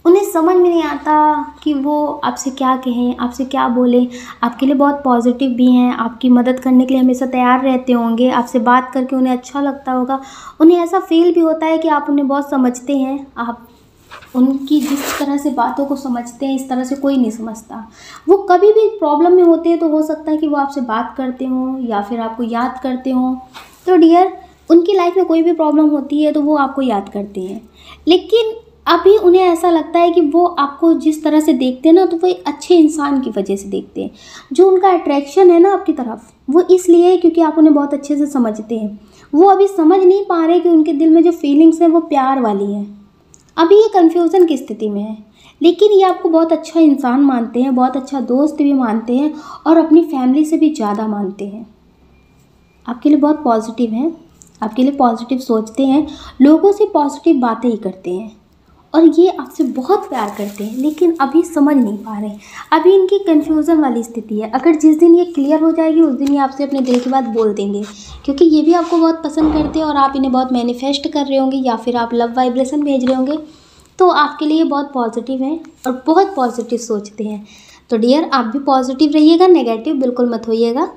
उन्हें समझ में नहीं आता कि वो आपसे क्या कहें, आपसे क्या बोलें। आपके लिए बहुत पॉजिटिव भी हैं, आपकी मदद करने के लिए हमेशा तैयार रहते होंगे, आपसे बात करके उन्हें अच्छा लगता होगा। उन्हें ऐसा फील भी होता है कि आप उन्हें बहुत समझते हैं, आप उनकी जिस तरह से बातों को समझते हैं इस तरह से कोई नहीं समझता। वो कभी भी प्रॉब्लम में होते हैं तो हो सकता है कि वो आपसे बात करते हों या फिर आपको याद करते हों। तो डियर, उनकी लाइफ में कोई भी प्रॉब्लम होती है तो वो आपको याद करते हैं, लेकिन अभी उन्हें ऐसा लगता है कि वो आपको जिस तरह से देखते हैं ना, तो वो एक अच्छे इंसान की वजह से देखते हैं। जो उनका अट्रैक्शन है ना आपकी तरफ, वो इसलिए है क्योंकि आप उन्हें बहुत अच्छे से समझते हैं। वो अभी समझ नहीं पा रहे कि उनके दिल में जो फीलिंग्स हैं वो प्यार वाली हैं। अभी ये कन्फ्यूज़न की स्थिति में है, लेकिन ये आपको बहुत अच्छा इंसान मानते हैं, बहुत अच्छा दोस्त भी मानते हैं और अपनी फैमिली से भी ज़्यादा मानते हैं। आपके लिए बहुत पॉजिटिव हैं, आपके लिए पॉजिटिव सोचते हैं, लोगों से पॉजिटिव बातें ही करते हैं और ये आपसे बहुत प्यार करते हैं, लेकिन अभी समझ नहीं पा रहे। अभी इनकी कन्फ्यूज़न वाली स्थिति है। अगर जिस दिन ये क्लियर हो जाएगी उस दिन ये आपसे अपने दिल की बात बोल देंगे, क्योंकि ये भी आपको बहुत पसंद करते हैं और आप इन्हें बहुत मैनिफेस्ट कर रहे होंगे या फिर आप लव वाइब्रेशन भेज रहे होंगे। तो आपके लिए बहुत पॉजिटिव हैं और बहुत पॉजिटिव सोचते हैं। तो डियर, आप भी पॉजिटिव रहिएगा, नेगेटिव बिल्कुल मत होइएगा।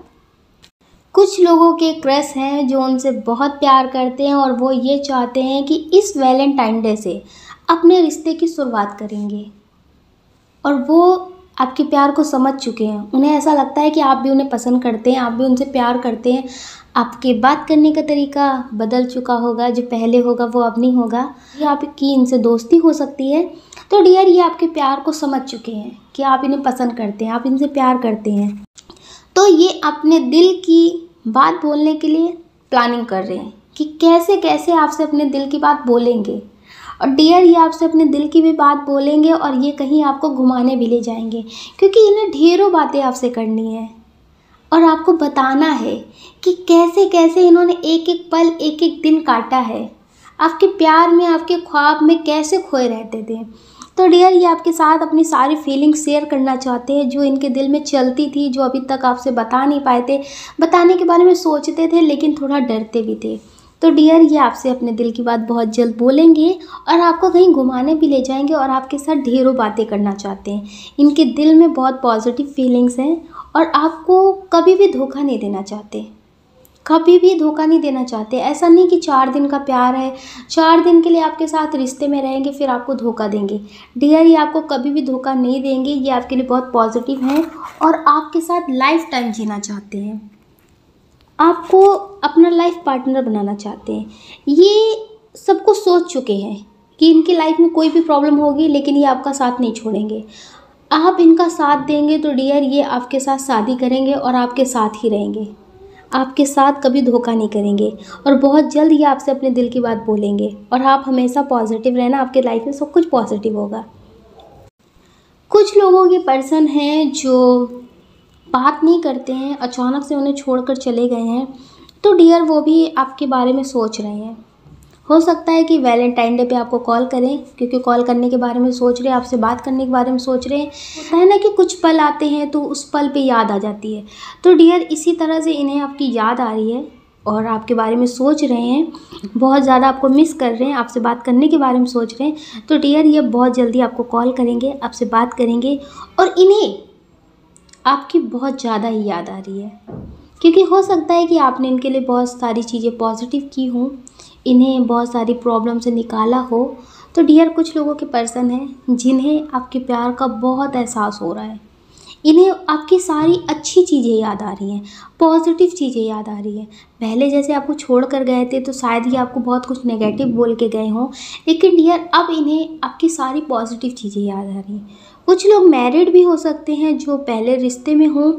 कुछ लोगों के क्रश हैं जो उनसे बहुत प्यार करते हैं और वो ये चाहते हैं कि इस वैलेंटाइन डे से अपने रिश्ते की शुरुआत करेंगे और वो आपके प्यार को समझ चुके हैं। उन्हें ऐसा लगता है कि आप भी उन्हें पसंद करते हैं, आप भी उनसे प्यार करते हैं। आपके बात करने का तरीका बदल चुका होगा, जो पहले होगा वो अब नहीं होगा। ये आपकी इनसे दोस्ती हो सकती है। तो डियर, ये आपके प्यार को समझ चुके हैं कि आप इन्हें पसंद करते हैं, आप इनसे प्यार करते हैं। तो ये अपने दिल की बात बोलने के लिए प्लानिंग कर रहे हैं कि कैसे कैसे आपसे अपने दिल की बात बोलेंगे। और डियर, ये आपसे अपने दिल की भी बात बोलेंगे और ये कहीं आपको घुमाने भी ले जाएंगे, क्योंकि इन्हें ढेरों बातें आपसे करनी है और आपको बताना है कि कैसे कैसे इन्होंने एक एक पल, एक एक दिन काटा है, आपके प्यार में, आपके ख्वाब में कैसे खोए रहते थे। तो डियर, ये आपके साथ अपनी सारी फीलिंग्स शेयर करना चाहते हैं जो इनके दिल में चलती थी, जो अभी तक आपसे बता नहीं पाए थे। बताने के बारे में सोचते थे लेकिन थोड़ा डरते भी थे। तो डियर, ये आपसे अपने दिल की बात बहुत जल्द बोलेंगे और आपको कहीं घुमाने भी ले जाएंगे और आपके साथ ढेरों बातें करना चाहते हैं। इनके दिल में बहुत पॉजिटिव फीलिंग्स हैं और आपको कभी भी धोखा नहीं देना चाहते, कभी भी धोखा नहीं देना चाहते। ऐसा नहीं कि 4 दिन का प्यार है, 4 दिन के लिए आपके साथ रिश्ते में रहेंगे फिर आपको धोखा देंगे। डियर, ये आपको कभी भी धोखा नहीं देंगे। ये आपके लिए बहुत पॉजिटिव हैं और आपके साथ लाइफ टाइम जीना चाहते हैं, आपको अपना लाइफ पार्टनर बनाना चाहते हैं। ये सब कुछ सोच चुके हैं कि इनकी लाइफ में कोई भी प्रॉब्लम होगी लेकिन ये आपका साथ नहीं छोड़ेंगे। आप इनका साथ देंगे तो डियर, ये आपके साथ शादी करेंगे और आपके साथ ही रहेंगे, आपके साथ कभी धोखा नहीं करेंगे और बहुत जल्द ये आपसे अपने दिल की बात बोलेंगे। और आप हमेशा पॉजिटिव रहना, आपके लाइफ में सब कुछ पॉजिटिव होगा। कुछ लोगों के पर्सन हैं जो बात नहीं करते हैं, अचानक से उन्हें छोड़कर चले गए हैं। तो डियर, वो भी आपके बारे में सोच रहे हैं। हो सकता है कि वैलेंटाइन डे पे आपको कॉल करें, क्योंकि कॉल करने के बारे में सोच रहे हैं, आपसे बात करने के बारे में सोच रहे हैं। होता है ना कि कुछ पल आते हैं तो उस पल पे याद आ जाती है। तो डियर, इसी तरह से इन्हें आपकी याद आ रही है और आपके बारे में सोच रहे हैं, बहुत ज़्यादा आपको मिस कर रहे हैं, आपसे बात करने के बारे में सोच रहे हैं। तो डियर, ये बहुत जल्दी आपको कॉल करेंगे, आपसे बात करेंगे और इन्हें आपकी बहुत ज़्यादा ही याद आ रही है, क्योंकि हो सकता है कि आपने इनके लिए बहुत सारी चीज़ें पॉजिटिव की हों, इन्हें बहुत सारी प्रॉब्लम से निकाला हो। तो डियर, कुछ लोगों के पर्सन हैं जिन्हें आपके प्यार का बहुत एहसास हो रहा है। इन्हें आपकी सारी अच्छी चीज़ें याद आ रही हैं, पॉजिटिव चीज़ें याद आ रही हैं। पहले जैसे आपको छोड़ कर गए थे तो शायद ये आपको बहुत कुछ नेगेटिव बोल के गए हों, लेकिन डियर, अब इन्हें आपकी सारी पॉजिटिव चीज़ें याद आ रही हैं। कुछ लोग मैरिड भी हो सकते हैं जो पहले रिश्ते में हों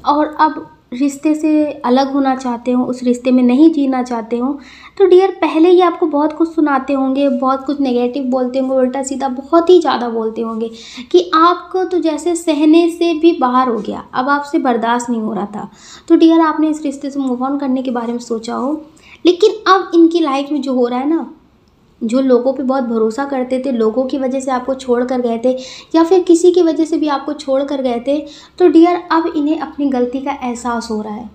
और अब रिश्ते से अलग होना चाहते हो, उस रिश्ते में नहीं जीना चाहते हो, तो डियर पहले ये आपको बहुत कुछ सुनाते होंगे, बहुत कुछ नेगेटिव बोलते होंगे, उल्टा सीधा बहुत ही ज़्यादा बोलते होंगे कि आपको तो जैसे सहने से भी बाहर हो गया, अब आपसे बर्दाश्त नहीं हो रहा था। तो डियर आपने इस रिश्ते से मूव ऑन करने के बारे में सोचा हो, लेकिन अब इनकी लाइफ में जो हो रहा है ना, जो लोगों पे बहुत भरोसा करते थे, लोगों की वजह से आपको छोड़ कर गए थे या फिर किसी की वजह से भी आपको छोड़ कर गए थे, तो डियर अब इन्हें अपनी गलती का एहसास हो रहा है।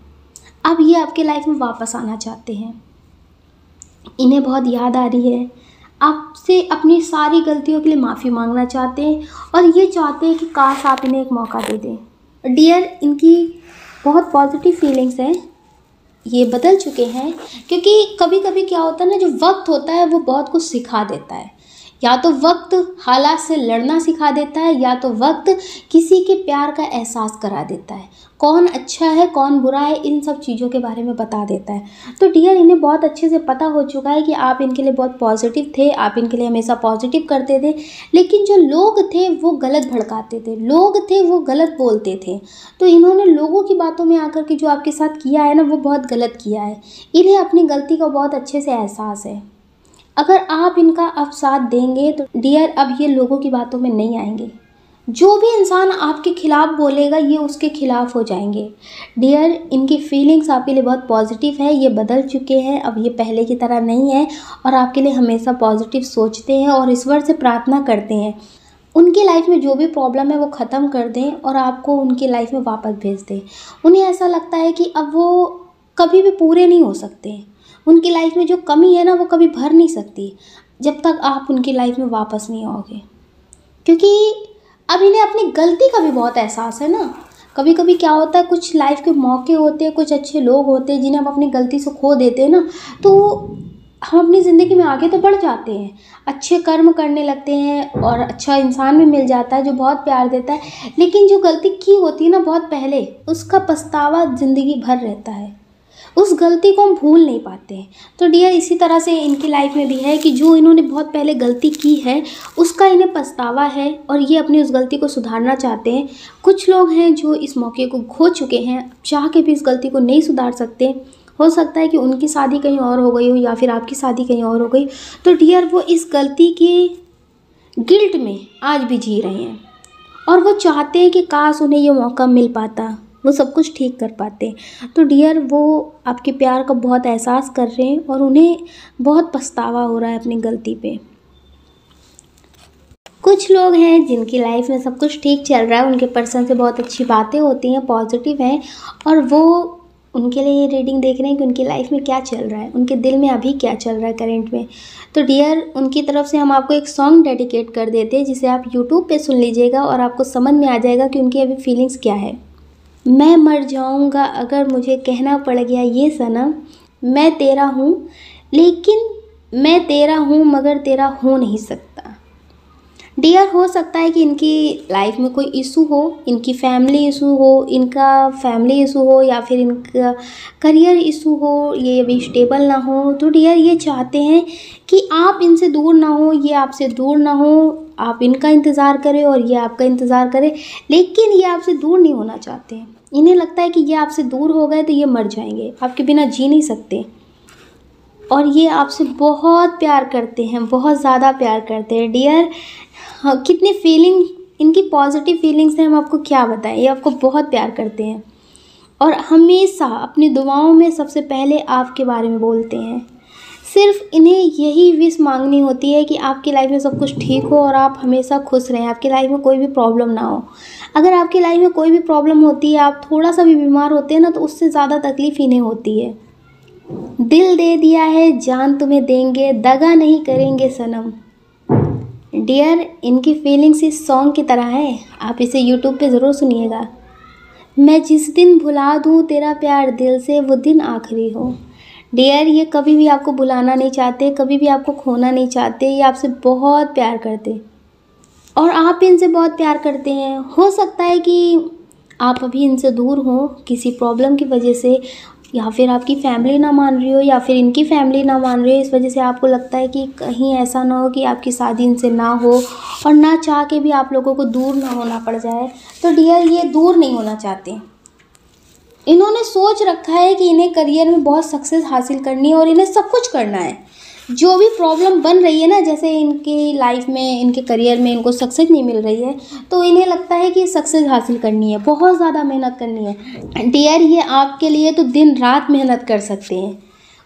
अब ये आपके लाइफ में वापस आना चाहते हैं, इन्हें बहुत याद आ रही है, आपसे अपनी सारी गलतियों के लिए माफ़ी मांगना चाहते हैं और ये चाहते हैं कि काश आप इन्हें एक मौका दे दें। डियर इनकी बहुत पॉजिटिव फीलिंग्स हैं, ये बदल चुके हैं, क्योंकि कभी कभी क्या होता है ना, जो वक्त होता है वो बहुत कुछ सिखा देता है। या तो वक्त हालात से लड़ना सिखा देता है, या तो वक्त किसी के प्यार का एहसास करा देता है, कौन अच्छा है कौन बुरा है इन सब चीज़ों के बारे में बता देता है। तो डियर इन्हें बहुत अच्छे से पता हो चुका है कि आप इनके लिए बहुत पॉजिटिव थे, आप इनके लिए हमेशा पॉजिटिव करते थे, लेकिन जो लोग थे वो गलत भड़काते थे, लोग थे वो गलत बोलते थे। तो इन्होंने लोगों की बातों में आकर के जो आपके साथ किया है ना, वो बहुत गलत किया है। इन्हें अपनी गलती का बहुत अच्छे से एहसास है। अगर आप इनका अब साथ देंगे तो डियर अब ये लोगों की बातों में नहीं आएंगे, जो भी इंसान आपके खिलाफ बोलेगा ये उसके खिलाफ हो जाएंगे। डियर इनकी फीलिंग्स आपके लिए बहुत पॉजिटिव है, ये बदल चुके हैं, अब ये पहले की तरह नहीं है और आपके लिए हमेशा पॉजिटिव सोचते हैं और ईश्वर से प्रार्थना करते हैं उनकी लाइफ में जो भी प्रॉब्लम है वो ख़त्म कर दें और आपको उनकी लाइफ में वापस भेज दें। उन्हें ऐसा लगता है कि अब वो कभी भी पूरे नहीं हो सकते, उनकी लाइफ में जो कमी है ना वो कभी भर नहीं सकती जब तक आप उनकी लाइफ में वापस नहीं आओगे, क्योंकि अब इन्हें अपनी गलती का भी बहुत एहसास है ना। कभी कभी क्या होता है, कुछ लाइफ के मौके होते हैं, कुछ अच्छे लोग होते हैं जिन्हें हम अपनी गलती से खो देते हैं ना, तो हम अपनी ज़िंदगी में आगे तो बढ़ जाते हैं, अच्छे कर्म करने लगते हैं और अच्छा इंसान भी मिल जाता है जो बहुत प्यार देता है, लेकिन जो गलती की होती है ना बहुत पहले, उसका पछतावा ज़िंदगी भर रहता है, उस गलती को हम भूल नहीं पाते हैं। तो डियर इसी तरह से इनकी लाइफ में भी है कि जो इन्होंने बहुत पहले गलती की है उसका इन्हें पछतावा है और ये अपनी उस गलती को सुधारना चाहते हैं। कुछ लोग हैं जो इस मौके को खो चुके हैं, चाह के भी इस गलती को नहीं सुधार सकते। हो सकता है कि उनकी शादी कहीं और हो गई हो या फिर आपकी शादी कहीं और हो गई, तो डियर वो इस गलती के गिल्ट में आज भी जी रहे हैं और वो चाहते हैं कि काश उन्हें ये मौका मिल पाता, वो सब कुछ ठीक कर पाते। तो डियर वो आपके प्यार का बहुत एहसास कर रहे हैं और उन्हें बहुत पछतावा हो रहा है अपनी गलती पे। कुछ लोग हैं जिनकी लाइफ में सब कुछ ठीक चल रहा है, उनके पर्सन से बहुत अच्छी बातें होती हैं, पॉजिटिव हैं, और वो उनके लिए ये रीडिंग देख रहे हैं कि उनकी लाइफ में क्या चल रहा है, उनके दिल में अभी क्या चल रहा है करंट में। तो डियर उनकी तरफ से हम आपको एक सॉन्ग डेडिकेट कर देते हैं जिसे आप यूट्यूब पे सुन लीजिएगा और आपको समझ में आ जाएगा कि उनकी अभी फीलिंग्स क्या है। मैं मर जाऊंगा अगर मुझे कहना पड़ गया ये सनम, मैं तेरा हूँ लेकिन मैं तेरा हूँ मगर तेरा हो नहीं सकता। डियर हो सकता है कि इनकी लाइफ में कोई इशू हो, इनकी फैमिली इशू हो, इनका फैमिली इशू हो या फिर इनका करियर इशू हो, ये अभी स्टेबल ना हो। तो डियर ये चाहते हैं कि आप इनसे दूर ना हो, ये आपसे दूर ना हो, आप इनका इंतज़ार करें और ये आपका इंतज़ार करें, लेकिन ये आपसे दूर नहीं होना चाहते हैं। इन्हें लगता है कि ये आपसे दूर हो गए तो ये मर जाएंगे, आपके बिना जी नहीं सकते, और ये आपसे बहुत प्यार करते हैं, बहुत ज़्यादा प्यार करते हैं। डियर हाँ, कितनी फीलिंग इनकी पॉजिटिव फीलिंग्स हैं हम आपको क्या बताएं, ये आपको बहुत प्यार करते हैं और हमेशा अपनी दुआओं में सबसे पहले आपके बारे में बोलते हैं। सिर्फ इन्हें यही विश मांगनी होती है कि आपकी लाइफ में सब कुछ ठीक हो और आप हमेशा खुश रहें, आपकी लाइफ में कोई भी प्रॉब्लम ना हो। अगर आपकी लाइफ में कोई भी प्रॉब्लम होती है, आप थोड़ा सा भी बीमार होते हैं ना, तो उससे ज़्यादा तकलीफ़ इन्हें होती है। दिल दे दिया है जान तुम्हें देंगे, दगा नहीं करेंगे सनम। डियर इनकी फीलिंग्स इस सॉन्ग की तरह है, आप इसे यूट्यूब पे ज़रूर सुनिएगा। मैं जिस दिन भुला दूँ तेरा प्यार दिल से, वो दिन आखिरी हो। डियर ये कभी भी आपको बुलाना नहीं चाहते, कभी भी आपको खोना नहीं चाहते, ये आपसे बहुत प्यार करते और आप इनसे बहुत प्यार करते हैं। हो सकता है कि आप अभी इनसे दूर हो किसी प्रॉब्लम की वजह से, या फिर आपकी फैमिली ना मान रही हो या फिर इनकी फैमिली ना मान रही हो, इस वजह से आपको लगता है कि कहीं ऐसा ना हो कि आपकी शादी इनसे ना हो और ना चाह के भी आप लोगों को दूर ना होना पड़ जाए। तो डियर ये दूर नहीं होना चाहते, इन्होंने सोच रखा है कि इन्हें करियर में बहुत सक्सेस हासिल करनी है और इन्हें सब कुछ करना है। जो भी प्रॉब्लम बन रही है ना, जैसे इनकी लाइफ में, इनके करियर में इनको सक्सेस नहीं मिल रही है, तो इन्हें लगता है कि सक्सेस हासिल करनी है, बहुत ज़्यादा मेहनत करनी है। डियर, ये आपके लिए तो दिन रात मेहनत कर सकते हैं,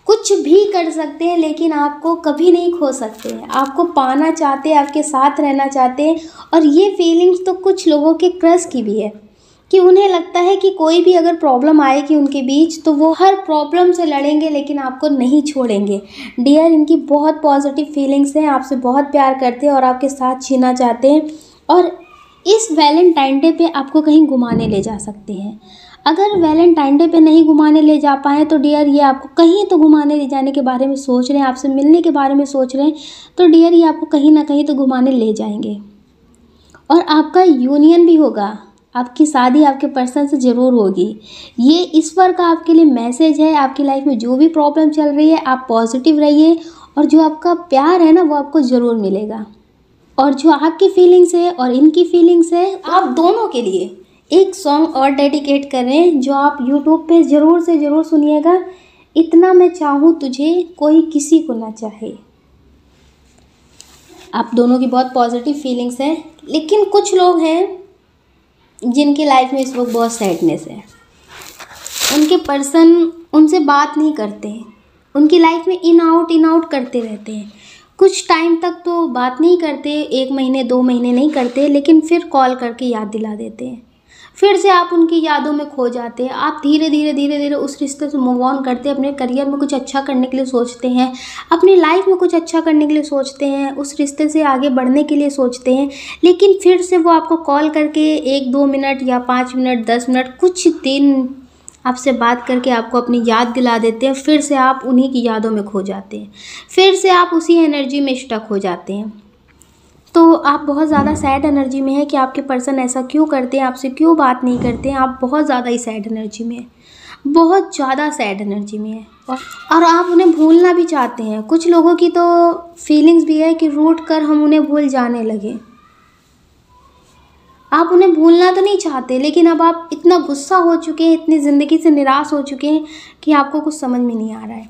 कुछ भी कर सकते हैं, लेकिन आपको कभी नहीं खो सकते हैं। आपको पाना चाहते हैं, आपके साथ रहना चाहते हैं। और ये फीलिंग्स तो कुछ लोगों के क्रश की भी है कि उन्हें लगता है कि कोई भी अगर प्रॉब्लम आएगी उनके बीच तो वो हर प्रॉब्लम से लड़ेंगे, लेकिन आपको नहीं छोड़ेंगे। डियर, इनकी बहुत पॉजिटिव फीलिंग्स हैं, आपसे बहुत प्यार करते हैं और आपके साथ जीना चाहते हैं। और इस वैलेंटाइन डे पे आपको कहीं घुमाने ले जा सकते हैं। अगर वैलेंटाइन डे पे नहीं घुमाने ले जा पाएँ तो डियर, ये आपको कहीं तो घुमाने ले जाने के बारे में सोच रहे हैं, आपसे मिलने के बारे में सोच रहे हैं, तो डियर ये आपको कहीं ना कहीं तो घुमाने ले जाएंगे। और आपका यूनियन भी होगा, आपकी शादी आपके पर्सन से ज़रूर होगी। ये ईश्वर का आपके लिए मैसेज है। आपकी लाइफ में जो भी प्रॉब्लम चल रही है, आप पॉजिटिव रहिए और जो आपका प्यार है ना, वो आपको ज़रूर मिलेगा। और जो आपकी फीलिंग्स है और इनकी फीलिंग्स है, आप दोनों के लिए एक सॉन्ग और डेडिकेट कर रहे हैं, जो आप यूट्यूब पे ज़रूर से ज़रूर सुनिएगा। इतना मैं चाहूँ तुझे, कोई किसी को ना चाहे। आप दोनों की बहुत पॉजिटिव फीलिंग्स हैं, लेकिन कुछ लोग हैं जिनकी लाइफ में इस वक्त बहुत सैडनेस है। उनके पर्सन उनसे बात नहीं करते हैं, उनकी लाइफ में इन आउट करते रहते हैं। कुछ टाइम तक तो बात नहीं करते, 1 महीने 2 महीने नहीं करते, लेकिन फिर कॉल करके याद दिला देते हैं। फिर से आप उनकी यादों में खो जाते हैं। आप धीरे धीरे उस रिश्ते से मूव ऑन करते हैं, अपने करियर में कुछ अच्छा करने के लिए सोचते हैं, अपनी लाइफ में कुछ अच्छा करने के लिए सोचते हैं, उस रिश्ते से आगे बढ़ने के लिए सोचते हैं। लेकिन फिर से वो आपको कॉल करके 1-2 मिनट या 5 मिनट 10 मिनट कुछ दिन आपसे बात करके आपको अपनी याद दिला देते हैं। फिर से आप उन्हीं की यादों में खो जाते हैं, फिर से आप उसी एनर्जी में स्टक हो जाते हैं। तो आप बहुत ज़्यादा सैड एनर्जी में है कि आपके पर्सन ऐसा क्यों करते हैं, आपसे क्यों बात नहीं करते हैं। आप बहुत ज़्यादा ही सैड एनर्जी में है, बहुत ज़्यादा सैड एनर्जी में है। और आप उन्हें भूलना भी चाहते हैं। कुछ लोगों की तो फीलिंग्स भी है कि रूठ कर हम उन्हें भूल जाने लगे। आप उन्हें भूलना तो नहीं चाहते, लेकिन अब आप इतना गुस्सा हो चुके हैं, इतनी ज़िंदगी से निराश हो चुके हैं कि आपको कुछ समझ में नहीं आ रहा है।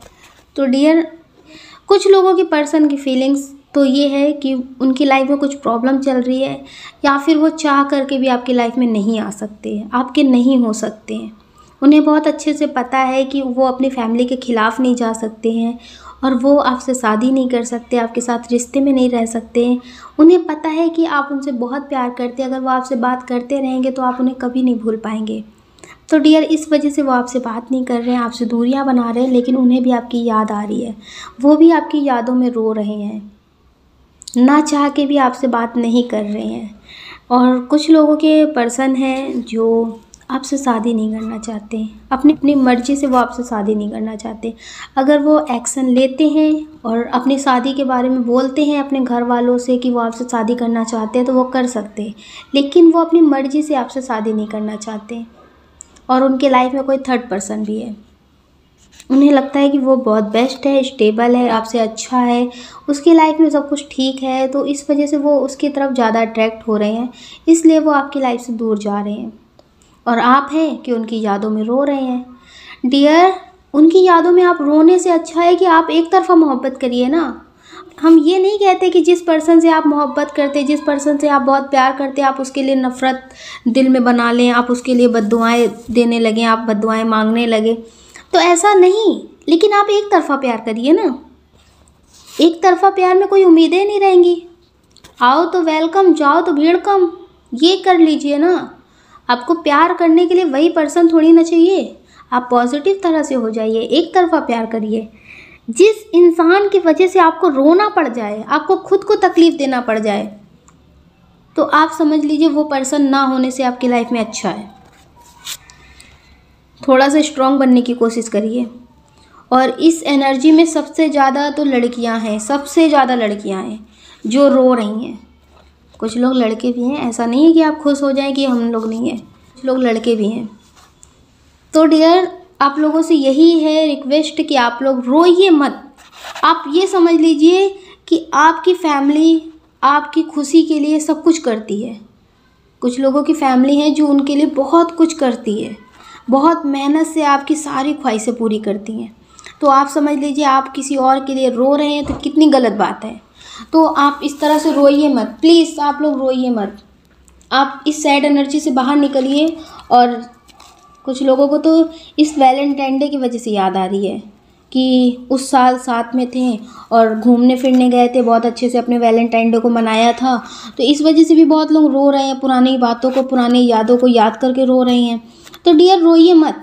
तो डियर, कुछ लोगों की पर्सन की फीलिंग्स तो ये है कि उनकी लाइफ में कुछ प्रॉब्लम चल रही है, या फिर वो चाह करके भी आपकी लाइफ में नहीं आ सकते हैं, आपके नहीं हो सकते हैं। उन्हें बहुत अच्छे से पता है कि वो अपनी फैमिली के ख़िलाफ़ नहीं जा सकते हैं और वो आपसे शादी नहीं कर सकते, आपके साथ रिश्ते में नहीं रह सकते हैं। उन्हें पता है कि आप उनसे बहुत प्यार करते हैं, अगर वो आपसे बात करते रहेंगे तो आप उन्हें कभी नहीं भूल पाएंगे। तो डियर, इस वजह से वो आपसे बात नहीं कर रहे हैं, आपसे दूरियां बना रहे हैं, लेकिन उन्हें भी आपकी याद आ रही है, वो भी आपकी यादों में रो रहे हैं, ना चाह के भी आपसे बात नहीं कर रहे हैं। और कुछ लोगों के पर्सन हैं जो आपसे शादी नहीं करना चाहते, अपनी मर्ज़ी से वो आपसे शादी नहीं करना चाहते। अगर वो एक्शन लेते हैं और अपनी शादी के बारे में बोलते हैं अपने घर वालों से कि वो आपसे शादी करना चाहते हैं, तो वो कर सकते हैं, लेकिन वो अपनी मर्ज़ी से आपसे शादी नहीं करना चाहते। और उनके लाइफ में कोई थर्ड पर्सन भी है। उन्हें लगता है कि वो बहुत बेस्ट है, स्टेबल है, आपसे अच्छा है, उसकी लाइफ में सब कुछ ठीक है, तो इस वजह से वो उसकी तरफ ज़्यादा अट्रैक्ट हो रहे हैं, इसलिए वो आपकी लाइफ से दूर जा रहे हैं। और आप हैं कि उनकी यादों में रो रहे हैं। डियर, उनकी यादों में आप रोने से अच्छा है कि आप एक तरफा मोहब्बत करिए ना। हम ये नहीं कहते कि जिस पर्सन से आप मोहब्बत करते, जिस पर्सन से आप बहुत प्यार करते, आप उसके लिए नफ़रत दिल में बना लें, आप उसके लिए बद्दुआएं देने लगें, आप बद्दुआएं मांगने लगे, तो ऐसा नहीं। लेकिन आप एक तरफा प्यार करिए ना। एक तरफा प्यार में कोई उम्मीदें नहीं रहेंगी। आओ तो वेलकम, जाओ तो भीड़ कम, ये कर लीजिए ना। आपको प्यार करने के लिए वही पर्सन थोड़ी ना चाहिए। आप पॉजिटिव तरह से हो जाइए, एक तरफा प्यार करिए। जिस इंसान की वजह से आपको रोना पड़ जाए, आपको खुद को तकलीफ़ देना पड़ जाए, तो आप समझ लीजिए वो पर्सन ना होने से आपकी लाइफ में अच्छा है। थोड़ा सा स्ट्रॉन्ग बनने की कोशिश करिए। और इस एनर्जी में सबसे ज़्यादा तो लड़कियां हैं, सबसे ज़्यादा लड़कियां हैं जो रो रही हैं। कुछ लोग लड़के भी हैं, ऐसा नहीं है कि आप खुश हो जाएं कि हम लोग नहीं हैं, कुछ लोग लड़के भी हैं। तो डियर, आप लोगों से यही है रिक्वेस्ट कि आप लोग रोइए मत। आप ये समझ लीजिए कि आपकी फैमिली आपकी खुशी के लिए सब कुछ करती है। कुछ लोगों की फैमिली है जो उनके लिए बहुत कुछ करती है, बहुत मेहनत से आपकी सारी ख्वाहिशें पूरी करती हैं। तो आप समझ लीजिए आप किसी और के लिए रो रहे हैं तो कितनी गलत बात है। तो आप इस तरह से रोइए मत, प्लीज़ आप लोग रोइए मत। आप इस सैड एनर्जी से बाहर निकलिए। और कुछ लोगों को तो इस वैलेंटाइन डे की वजह से याद आ रही है कि उस साल साथ में थे और घूमने फिरने गए थे, बहुत अच्छे से अपने वैलेंटाइन डे को मनाया था। तो इस वजह से भी बहुत लोग रो रहे हैं, पुरानी बातों को, पुरानी यादों को याद करके रो रहे हैं। तो डियर रोइए मत।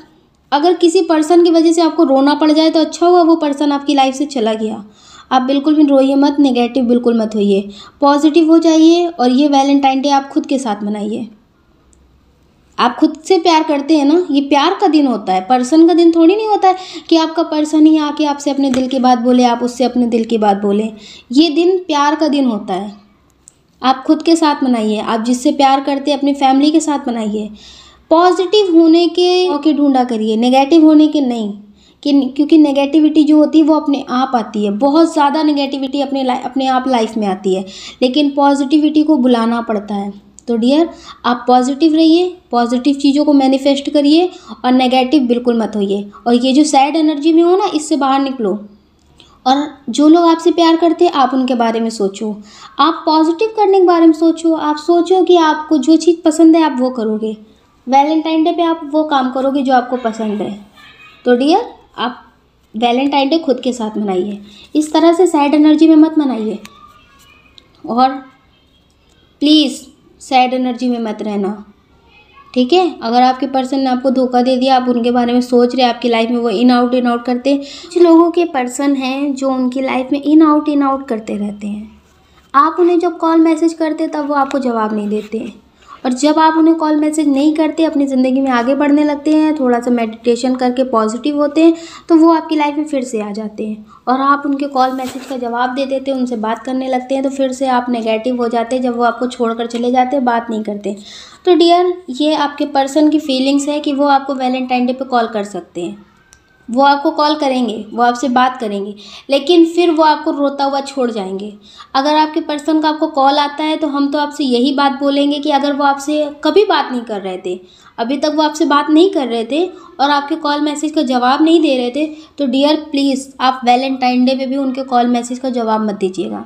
अगर किसी पर्सन की वजह से आपको रोना पड़ जाए तो अच्छा हुआ वो पर्सन आपकी लाइफ से चला गया। आप बिल्कुल भी रोइए मत, नेगेटिव बिल्कुल मत होइए, पॉजिटिव हो जाइए। और ये वैलेंटाइन डे आप खुद के साथ मनाइए। आप खुद से प्यार करते हैं ना, ये प्यार का दिन होता है, पर्सन का दिन थोड़ी नहीं होता है कि आपका पर्सन ही आके आपसे अपने दिल की बात बोले, आप उससे अपने दिल की बात बोलें। ये दिन प्यार का दिन होता है। आप खुद के साथ मनाइए, आप जिससे प्यार करते हैं अपनी फैमिली के साथ मनाइए। पॉजिटिव होने के मौके ढूंढा करिए, नेगेटिव होने के नहीं। क्योंकि नेगेटिविटी जो होती है वो अपने आप आती है, बहुत ज़्यादा नेगेटिविटी अपने आप लाइफ में आती है, लेकिन पॉजिटिविटी को बुलाना पड़ता है। तो डियर आप पॉजिटिव रहिए, पॉजिटिव चीज़ों को मैनिफेस्ट करिए और नेगेटिव बिल्कुल मत होइए। और ये जो सैड एनर्जी में हो ना, इससे बाहर निकलो। और जो लोग आपसे प्यार करते हैं आप उनके बारे में सोचो, आप पॉजिटिव करने के बारे में सोचो। आप सोचो कि आपको जो चीज़ पसंद है आप वो करोगे, वैलेंटाइन डे पे आप वो काम करोगे जो आपको पसंद है। तो डियर आप वैलेंटाइन डे खुद के साथ मनाइए, इस तरह से सैड एनर्जी में मत मनाइए। और प्लीज़ सैड एनर्जी में मत रहना, ठीक है। अगर आपके पर्सन ने आपको धोखा दे दिया, आप उनके बारे में सोच रहे हैं, आपकी लाइफ में वो इन आउट करते। कुछ लोगों के पर्सन हैं जो उनकी लाइफ में इन आउट करते रहते हैं। आप उन्हें जब कॉल मैसेज करते तब वो आपको जवाब नहीं देते, और जब आप उन्हें कॉल मैसेज नहीं करते, अपनी ज़िंदगी में आगे बढ़ने लगते हैं, थोड़ा सा मेडिटेशन करके पॉजिटिव होते हैं, तो वो आपकी लाइफ में फिर से आ जाते हैं और आप उनके कॉल मैसेज का जवाब दे देते हैं, उनसे बात करने लगते हैं। तो फिर से आप नेगेटिव हो जाते हैं जब वो आपको छोड़कर चले जाते हैं, बात नहीं करते। तो डियर ये आपके पर्सन की फीलिंग्स है कि वो आपको वैलेंटाइन डे पे कॉल कर सकते हैं, वो आपको कॉल करेंगे, वो आपसे बात करेंगे, लेकिन फिर वो आपको रोता हुआ छोड़ जाएंगे। अगर आपके पर्सन का आपको कॉल आता है तो हम तो आपसे यही बात बोलेंगे कि अगर वो आपसे कभी बात नहीं कर रहे थे, अभी तक वो आपसे बात नहीं कर रहे थे और आपके कॉल मैसेज का जवाब नहीं दे रहे थे, तो डियर प्लीज़ आप वैलेंटाइन डे पे भी उनके कॉल मैसेज का जवाब मत दीजिएगा।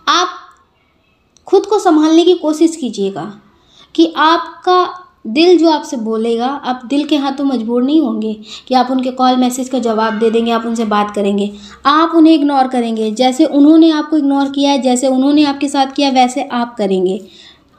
आप खुद को संभालने की कोशिश कीजिएगा कि आपका दिल जो आपसे बोलेगा, आप दिल के हाथों मजबूर नहीं होंगे कि आप उनके कॉल मैसेज का जवाब दे देंगे, आप उनसे बात करेंगे। आप उन्हें इग्नोर करेंगे, जैसे उन्होंने आपको इग्नोर किया है, जैसे उन्होंने आपके साथ किया वैसे आप करेंगे।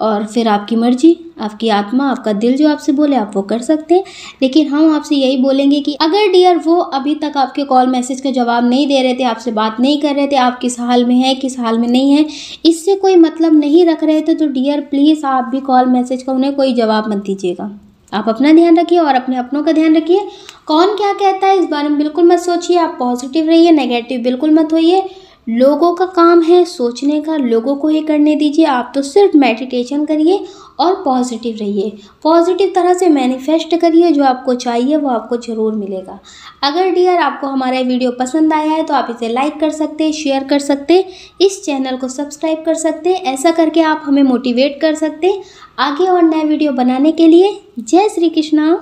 और फिर आपकी मर्जी, आपकी आत्मा, आपका दिल जो आपसे बोले आप वो कर सकते हैं। लेकिन हम आपसे यही बोलेंगे कि अगर डियर वो अभी तक आपके कॉल मैसेज का जवाब नहीं दे रहे थे, आपसे बात नहीं कर रहे थे, आप किस हाल में हैं किस हाल में नहीं है, इससे कोई मतलब नहीं रख रहे थे, तो डियर प्लीज़ आप भी कॉल मैसेज का उन्हें कोई जवाब मत दीजिएगा। आप अपना ध्यान रखिए और अपने अपनों का ध्यान रखिए। कौन क्या कहता है इस बारे में बिल्कुल मत सोचिए, आप पॉजिटिव रहिए, नेगेटिव बिल्कुल मत होइए। लोगों का काम है सोचने का, लोगों को ही करने दीजिए। आप तो सिर्फ मेडिटेशन करिए और पॉजिटिव रहिए, पॉजिटिव तरह से मैनिफेस्ट करिए, जो आपको चाहिए वो आपको ज़रूर मिलेगा। अगर डियर आपको हमारा वीडियो पसंद आया है तो आप इसे लाइक कर सकते हैं, शेयर कर सकते हैं, इस चैनल को सब्सक्राइब कर सकते हैं। ऐसा करके आप हमें मोटिवेट कर सकते हैं आगे और नए वीडियो बनाने के लिए। जय श्री कृष्णा।